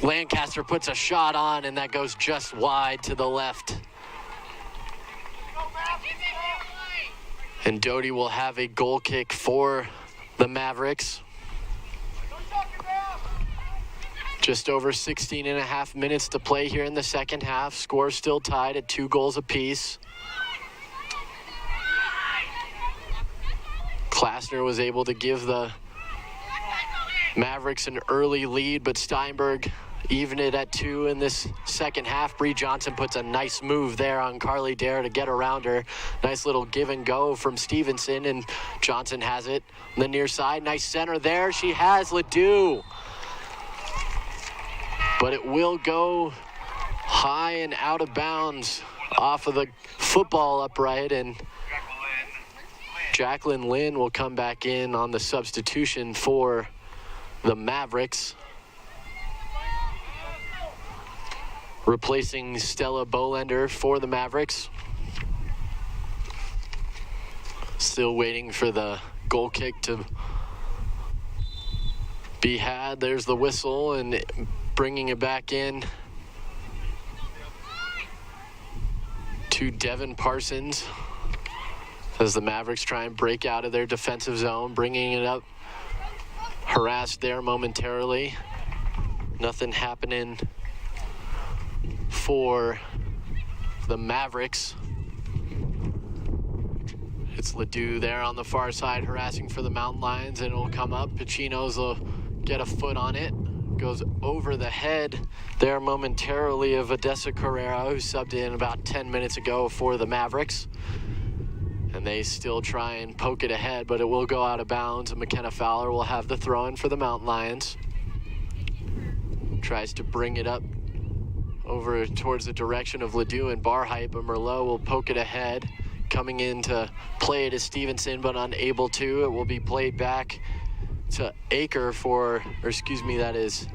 Speaker 1: Lancaster puts a shot on, and that goes just wide to the left. And Doty will have a goal kick for the Mavericks. Just over 16 and a half minutes to play here in the second half. Score still tied at 2 goals apiece. Klasner was able to give the Mavericks an early lead, but Steinberg evened it at 2 in this second half. Bree Johnson puts a nice move there on Carly Dare to get around her. Nice little give and go from Stevenson, and Johnson has it on the near side. Nice center there. She has Ledoux. But it will go high and out of bounds off of the football upright, and Jacqueline Lynn will come back in on the substitution for the Mavericks, replacing Stella Bolender for the Mavericks. Still waiting for the goal kick to be had. There's the whistle, and bringing it back in to Devin Parsons as the Mavericks try and break out of their defensive zone, bringing it up. Harassed there momentarily. Nothing happening for the Mavericks It's Ledoux there on the far side harassing for the Mountain Lions, and it'll come up. Pacino's will get a foot on it. Goes over the head there momentarily of Odessa Carrera, who subbed in about 10 minutes ago for the Mavericks. And they still try and poke it ahead, but it will go out of bounds, and McKenna Fowler will have the throw-in for the Mountain Lions. Tries to bring it up over towards the direction of Ledoux and Barhype, but Merlot will poke it ahead. Coming in to play it is Stevenson, but unable to. It will be played back to Aker that is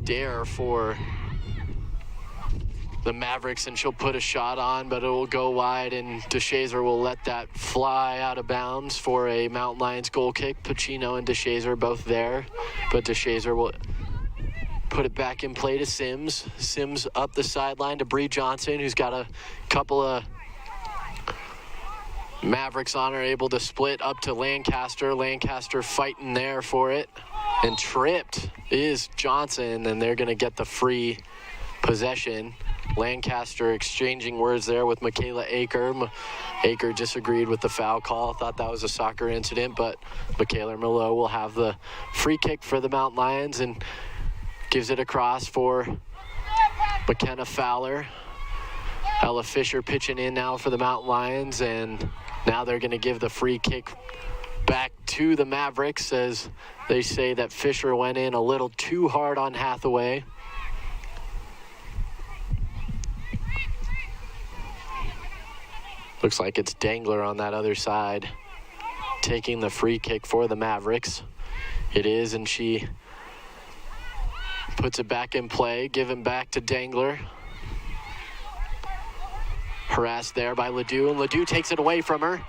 Speaker 1: Dare for the Mavericks, and she'll put a shot on, but it will go wide, and DeShazer will let that fly out of bounds for a Mountain Lions goal kick. Pacino and DeShazer both there, but DeShazer will put it back in play to Sims. Sims up the sideline to Bree Johnson, who's got a couple of Mavericks on her, able to split up to Lancaster. Lancaster fighting there for it, and tripped is Johnson, and they're going to get the free possession. Lancaster exchanging words there with Michaela Aker. Aker disagreed with the foul call, thought that was a soccer incident, but Michaela Merlot will have the free kick for the Mountain Lions and gives it across for McKenna Fowler. Ella Fisher pitching in now for the Mountain Lions, and now they're going to give the free kick back to the Mavericks, as they say that Fisher went in a little too hard on Hathaway. Looks like it's Dangler on that other side taking the free kick for the Mavericks. It is, and she puts it back in play, given back to Dangler. Harassed there by Ledoux, and Ledoux takes it away from her.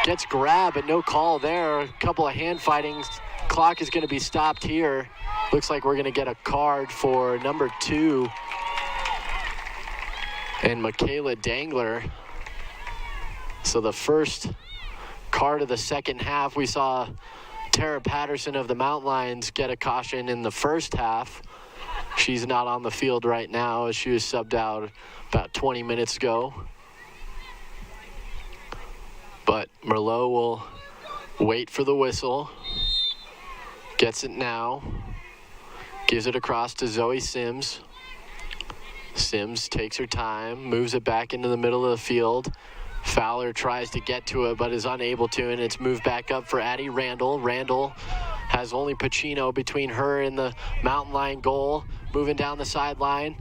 Speaker 1: Gets grabbed, but no call there. A couple of hand fightings. Clock is going to be stopped here. Looks like we're going to get a card for number 2. And Michaela Dangler. So the first card of the second half, we saw Tara Patterson of the Mountain Lions get a caution in the first half. She's not on the field right now, as she was subbed out about 20 minutes ago. But Merlot will wait for the whistle. Gets it now. Gives it across to Zoe Sims. Sims takes her time, moves it back into the middle of the field. Fowler tries to get to it, but is unable to, and it's moved back up for Addie Randall. Randall has only Pacino between her and the Mountain Lion goal. Moving down the sideline.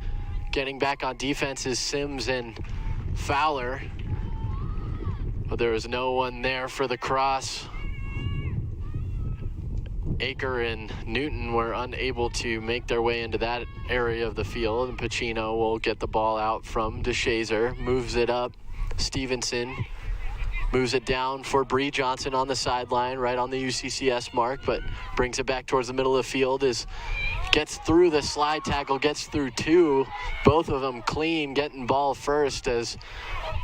Speaker 1: Getting back on defense is Sims and Fowler. But there was no one there for the cross. Aker and Newton were unable to make their way into that area of the field, and Pacino will get the ball out from DeShazer, moves it up. Stevenson moves it down for Bree Johnson on the sideline, right on the UCCS mark, but brings it back towards the middle of the field. Gets through the slide tackle, gets through 2, both of them clean, getting ball first as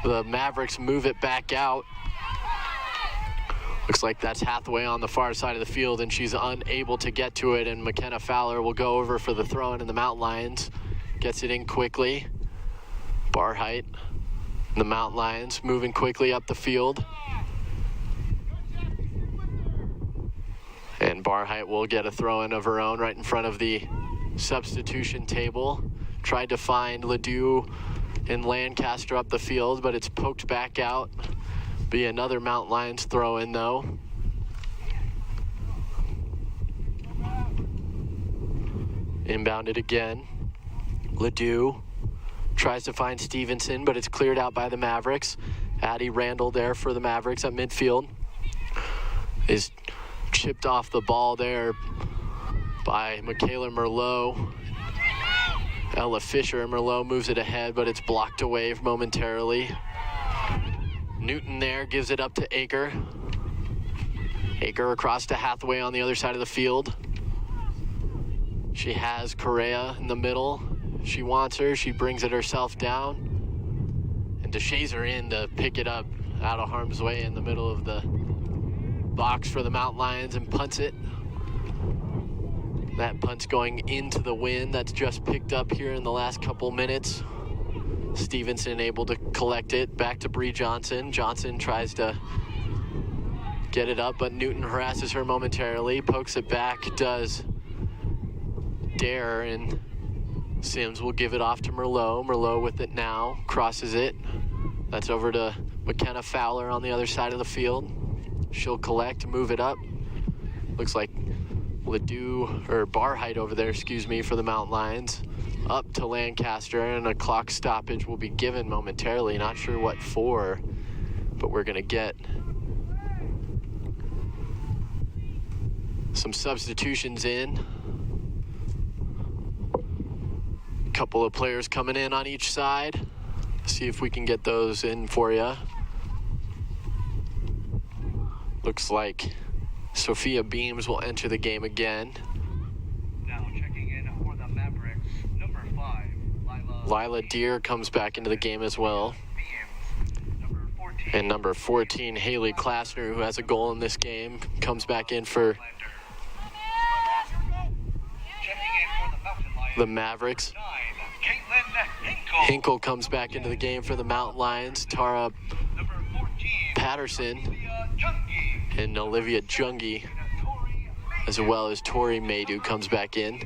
Speaker 1: the Mavericks move it back out. Looks like that's Hathaway on the far side of the field, and she's unable to get to it, and McKenna Fowler will go over for the throw-in, and the Mountain Lions gets it in quickly. Barhype, the Mountain Lions moving quickly up the field. And Barhype will get a throw-in of her own right in front of the substitution table. Tried to find Ledoux and Lancaster up the field, but it's poked back out. Be another Mountain Lions throw-in, though. Inbounded again. Ledoux tries to find Stevenson, but it's cleared out by the Mavericks. Addie Randall there for the Mavericks at midfield. Is chipped off the ball there by Michaela Merlot. Ella Fisher. Merlot moves it ahead, but it's blocked away momentarily. Newton there gives it up to Aker. Aker across to Hathaway on the other side of the field. She has Correa in the middle. She wants her. She brings it herself down. And DeShazer in to pick it up out of harm's way in the middle of the box for the Mountain Lions and punts it. That punt's going into the wind. That's just picked up here in the last couple minutes. Stevenson able to collect it. Back to Bree Johnson. Johnson tries to get it up, but Newton harasses her momentarily. Pokes it back, does Dare, and Sims will give it off to Merlot. Merlot with it now. Crosses it. That's over to McKenna Fowler on the other side of the field. She'll collect, move it up. Looks like Barheit over there, for the Mountain Lions. Up to Lancaster, and a clock stoppage will be given momentarily. Not sure what for, but we're going to get some substitutions in. A couple of players coming in on each side. See if we can get those in for you. Looks like Sophia Beams will enter the game again.
Speaker 2: Now checking in for the Mavericks, number 5,
Speaker 1: Lila Deer comes back into the game as well. And number 14, Haley Klassner, who has a goal in this game, comes back in for the Mavericks. Hinkle comes back into the game for the Mountain Lions. Tara Patterson and Olivia Jungi, as well as Tori Maydew, comes back in.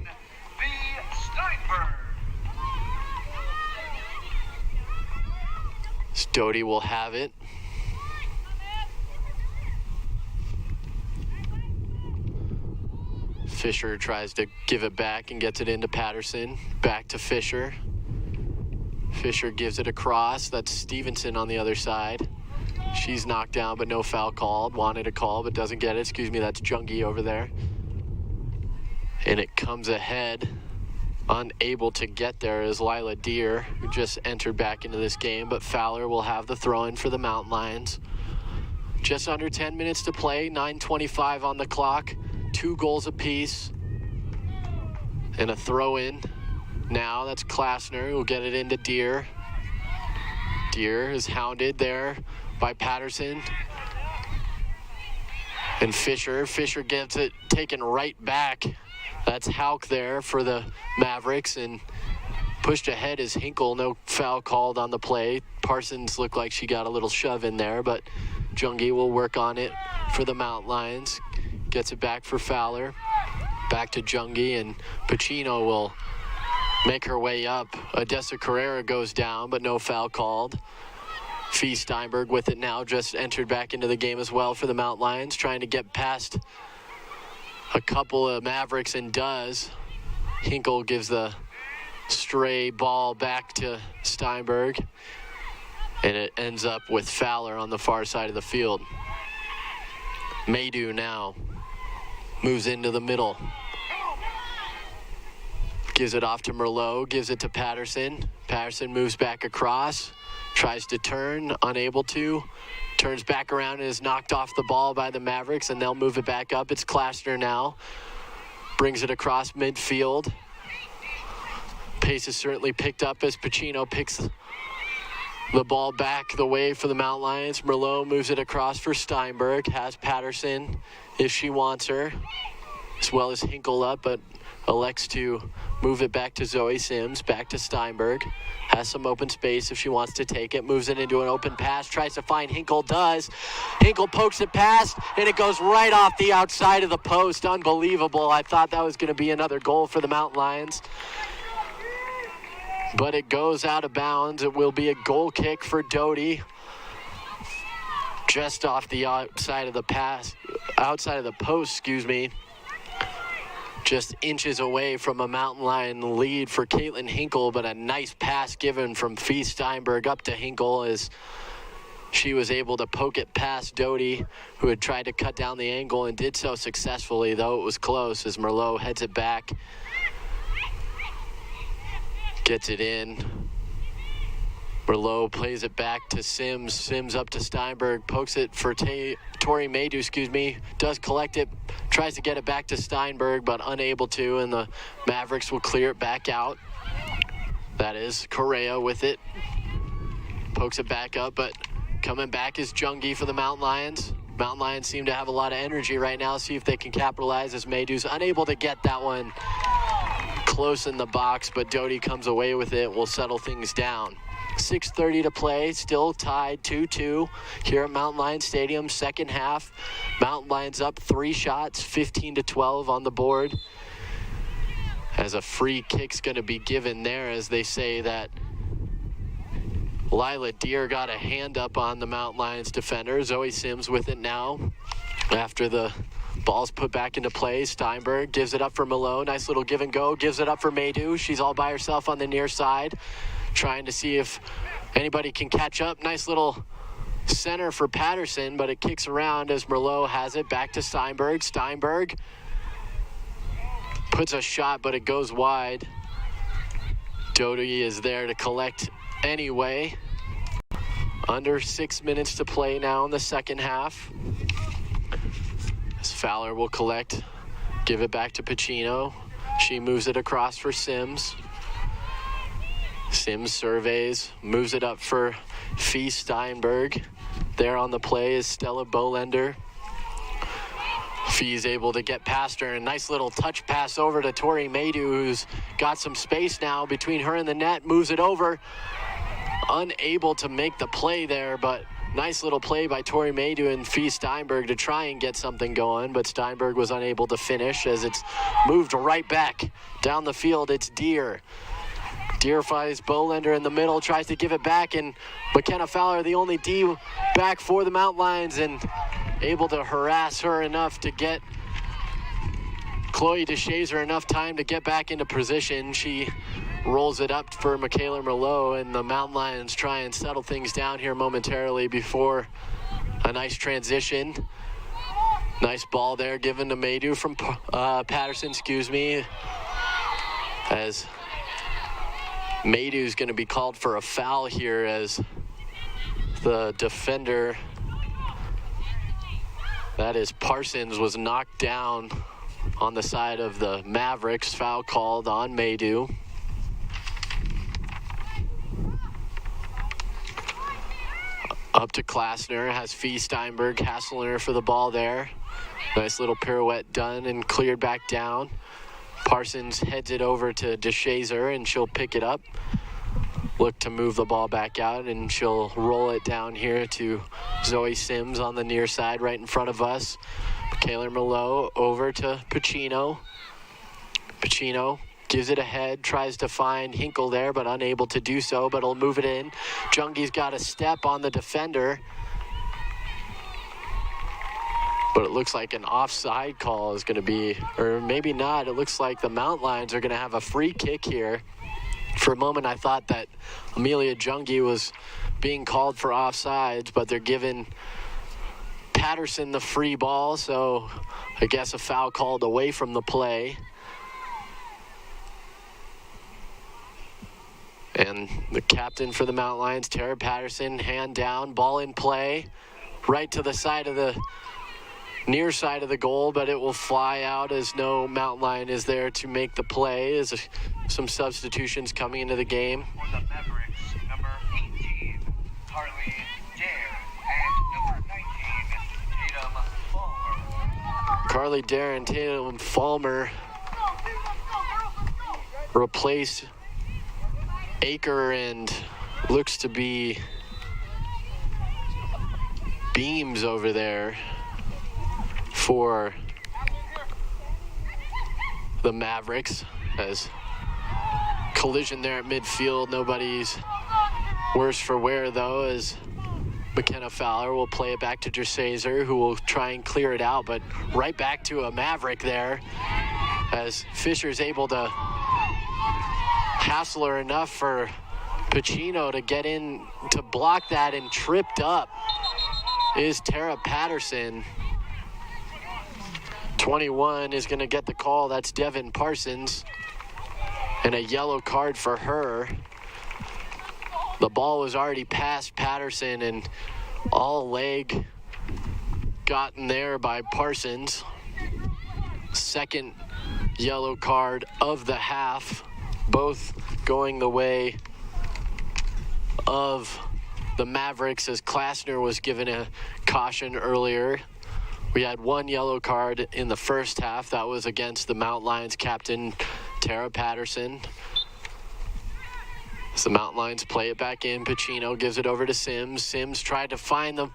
Speaker 1: Doty will have it. Fisher tries to give it back and gets it into Patterson. Back to Fisher. Fisher gives it across. That's Stevenson on the other side. She's knocked down, but no foul called. Wanted a call, but doesn't get it. That's Jungi over there. And it comes ahead. Unable to get there is Lila Deer, who just entered back into this game, but Fowler will have the throw-in for the Mountain Lions. Just under 10 minutes to play, 9:25 on the clock, 2 goals apiece, and a throw-in. Now that's Klassner, who will get it into Deer. Deer is hounded there by Patterson. And Fisher gets it taken right back. That's Hauk there for the Mavericks, and pushed ahead is Hinkle. No foul called on the play. Parsons looked like she got a little shove in there, but Jungi will work on it for the Mountain Lions. Gets it back for Fowler. Back to Jungi, and Pacino will make her way up. Odessa Carrera goes down, but no foul called. Fee Steinberg with it now, just entered back into the game as well for the Mountain Lions, trying to get past a couple of Mavericks, and does. Hinkle gives the stray ball back to Steinberg, and it ends up with Fowler on the far side of the field. Maydew now moves into the middle. Gives it off to Merlot, gives it to Patterson. Patterson moves back across, tries to turn, unable to. Turns back around and is knocked off the ball by the Mavericks, and they'll move it back up. It's Klassner now. Brings it across midfield. Pace is certainly picked up as Pacino picks the ball back the way for the Mountain Lions. Merlot moves it across for Steinberg. Has Patterson if she wants her, as well as Hinkle up, but elects to move it back to Zoe Sims. Back to Steinberg. Has some open space if she wants to take it. Moves it into an open pass. Tries to find Hinkle. Does. Hinkle pokes it past, and it goes right off the outside of the post. Unbelievable. I thought that was going to be another goal for the Mountain Lions, but it goes out of bounds. It will be a goal kick for Doty. Just off the outside of the post, Just inches away from a Mountain Lion lead for Caitlin Hinkle, but a nice pass given from Fee Steinberg up to Hinkle as she was able to poke it past Doty, who had tried to cut down the angle and did so successfully, though it was close as Merlot heads it back. Gets it in. Merlot plays it back to Sims. Sims up to Steinberg. Pokes it for Tori Maydew, Does collect it. Tries to get it back to Steinberg, but unable to, and the Mavericks will clear it back out. That is Correa with it. Pokes it back up, but coming back is Jungi for the Mountain Lions. Mountain Lions seem to have a lot of energy right now. See if they can capitalize as Maydew's unable to get that one close in the box, but Doty comes away with it. Will settle things down. 6:30 to play, still tied 2-2 here at Mountain Lions Stadium. Second half, Mountain Lions up 3 shots, 15-12 on the board. As a free kick's going to be given there, as they say that Lila Deer got a hand up on the Mountain Lions defender. Zoe Sims with it now after the ball's put back into play. Steinberg gives it up for Malone. Nice little give and go. Gives it up for Maydew. She's all by herself on the near side, trying to see if anybody can catch up. Nice little center for Patterson, but it kicks around as Merlot has it back to Steinberg. Steinberg puts a shot, but it goes wide. Doty is there to collect anyway. Under 6 minutes to play now in the second half. As Fowler will collect, give it back to Pacino. She moves it across for Sims. Sims surveys, moves it up for Fee Steinberg. There on the play is Stella Bolender. Fee's able to get past her, and nice little touch pass over to Tori Maydew, who's got some space now between her and the net, moves it over. Unable to make the play there, but nice little play by Tori Maydew and Fee Steinberg to try and get something going, but Steinberg was unable to finish as it's moved right back down the field. It's Deer. Deer finds Bolender in the middle, tries to give it back, and McKenna Fowler, the only D back for the Mountain Lions, and able to harass her enough to get Chloe DeShazer enough time to get back into position. She rolls it up for Michaela Merlot, and the Mountain Lions try and settle things down here momentarily before a nice transition. Nice ball there given to Maydew from Patterson, as Maydew's going to be called for a foul here as the defender, that is Parsons, was knocked down on the side of the Mavericks. Foul called on Maydew. Up to Klasner, has Fee Steinberg hassling her for the ball there. Nice little pirouette done and cleared back down. Parsons heads it over to DeShazer, and she'll pick it up. Look to move the ball back out, and she'll roll it down here to Zoe Sims on the near side right in front of us. Michaela Merlot over to Pacino. Pacino gives it ahead, tries to find Hinkle there, but unable to do so, but he'll move it in. Jungi's got a step on the defender, but it looks like an offside call is going to be, or maybe not. It looks like the Mountain Lions are going to have a free kick here. For a moment, I thought that Amelia Jungi was being called for offsides, but they're giving Patterson the free ball, so I guess a foul called away from the play. And the captain for the Mountain Lions, Tara Patterson, hand down, ball in play, right to the side of the near side of the goal, but it will fly out as no Mountain Lion is there to make the play. As some substitutions coming into the game.
Speaker 2: For the Mavericks, number 18, Carly Dare, and number 19, Tatum Falmer.
Speaker 1: Carly Dare and Tatum Falmer replace Aker and looks to be Beams over there for the Mavericks. As collision there at midfield, nobody's worse for wear though, as McKenna Fowler will play it back to DeShazer, who will try and clear it out, but right back to a Maverick there, as Fisher's able to hassle her enough for Pacino to get in to block that, and tripped up is Tara Patterson. 21 is going to get the call. That's Devin Parsons, and a yellow card for her. The ball was already past Patterson, and all leg gotten there by Parsons. Second yellow card of the half, both going the way of the Mavericks, as Klasner was given a caution earlier. We had one yellow card in the first half. That was against the Mountain Lions captain, Tara Patterson. As the Mountain Lions play it back in, Pacino gives it over to Sims. Sims tried to find the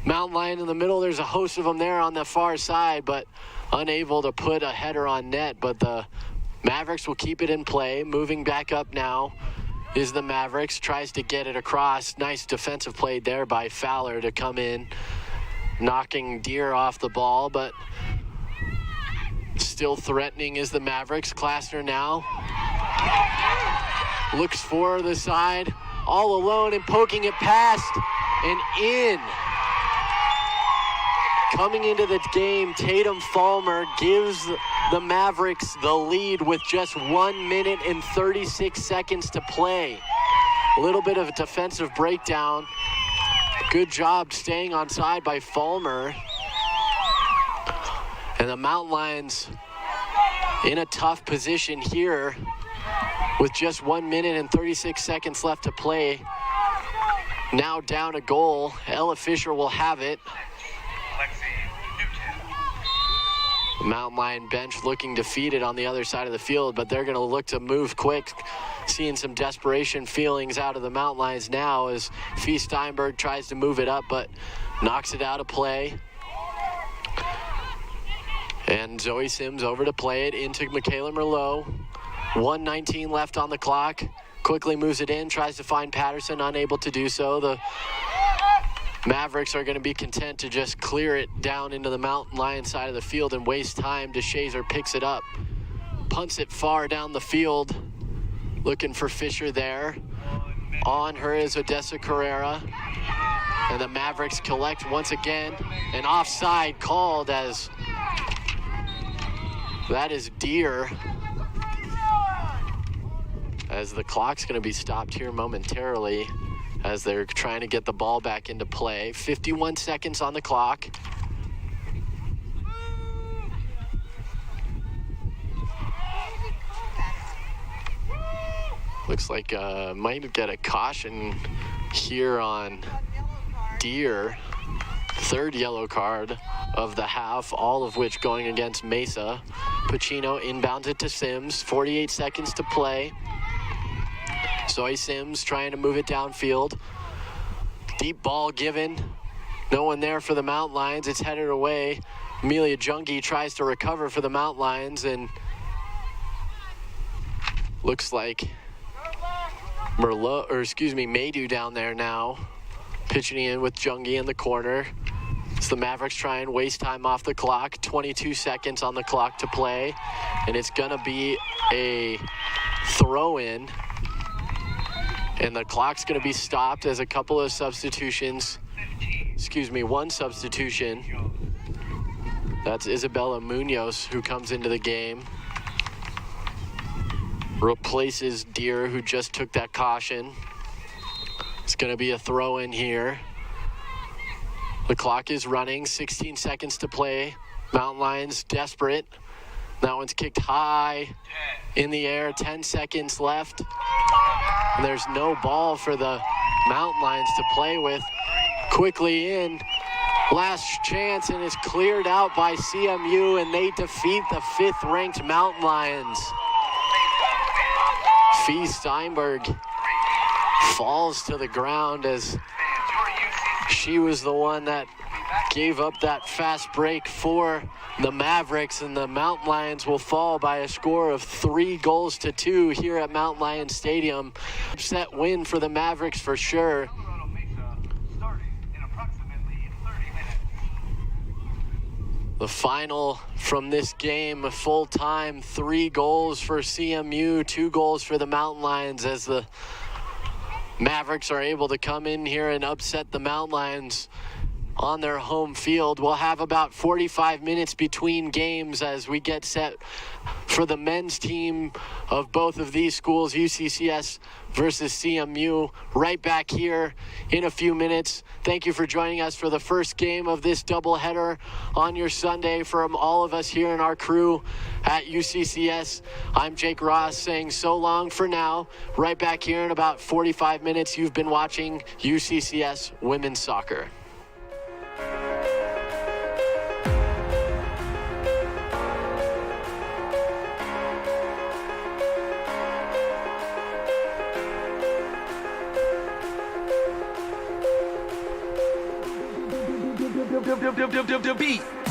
Speaker 1: Mountain Lion in the middle. There's a host of them there on the far side, but unable to put a header on net. But the Mavericks will keep it in play. Moving back up now is the Mavericks. Tries to get it across. Nice defensive play there by Fowler to come in, knocking Deere off the ball, but still threatening is the Mavericks. Klassner now looks for the side, all alone and poking it past and in. Coming into the game, Tatum Falmer gives the Mavericks the lead with just 1 minute and 36 seconds to play. A little bit of a defensive breakdown. Good job staying on side by Falmer. And the Mountain Lions in a tough position here with just 1 minute and 36 seconds left to play. Now down a goal. Ella Fisher will have it. The Mountain Lion bench looking defeated on the other side of the field, but they're going to look to move quick. Seeing some desperation feelings out of the Mountain Lions now as Fee Steinberg tries to move it up, but knocks it out of play. And Zoe Sims over to play it into Michaela Merlot. 1:19 left on the clock. Quickly moves it in, tries to find Patterson, unable to do so. The Mavericks are going to be content to just clear it down into the Mountain Lion side of the field and waste time. DeShazer picks it up, punts it far down the field, looking for Fisher there. On her is Odessa Carrera. And the Mavericks collect once again. An offside called as that is Deere. As the clock's going to be stopped here momentarily as they're trying to get the ball back into play. 51 seconds on the clock. Looks like might get a caution here on Deere. Third yellow card of the half, all of which going against Mesa. Pacino inbounds it to Sims. 48 seconds to play. Zoe Sims trying to move it downfield. Deep ball given. No one there for the Mountain Lions. It's headed away. Amelia Jungi tries to recover for the Mountain Lions, and looks like Maydew down there now. Pitching in with Jungi in the corner. So the Mavericks try and waste time off the clock. 22 seconds on the clock to play. And it's going to be a throw-in. And the clock's going to be stopped as a couple of substitutions. One substitution. That's Isabella Munoz who comes into the game. Replaces Deere, who just took that caution. It's going to be a throw-in here. The clock is running. 16 seconds to play. Mountain Lions desperate. That one's kicked high in the air. 10 seconds left. And there's no ball for the Mountain Lions to play with. Quickly in. Last chance, and it's cleared out by CMU, and they defeat the 5th-ranked Mountain Lions. Fee Steinberg falls to the ground as she was the one that gave up that fast break for the Mavericks, and the Mountain Lions will fall by a score of 3-2 here at Mountain Lion Stadium. Upset win for the Mavericks for sure. The final from this game, full time, 3 goals for CMU, 2 goals for the Mountain Lions, as the Mavericks are able to come in here and upset the Mountain Lions on their home field. We'll have about 45 minutes between games as we get set for the men's team of both of these schools, UCCS versus CMU, right back here in a few minutes. Thank you for joining us for the first game of this doubleheader on your Sunday. From all of us here in our crew at UCCS, I'm Jake Ross saying so long for now. Right back here in about 45 minutes. You've been watching UCCS Women's Soccer.
Speaker 21: the beat.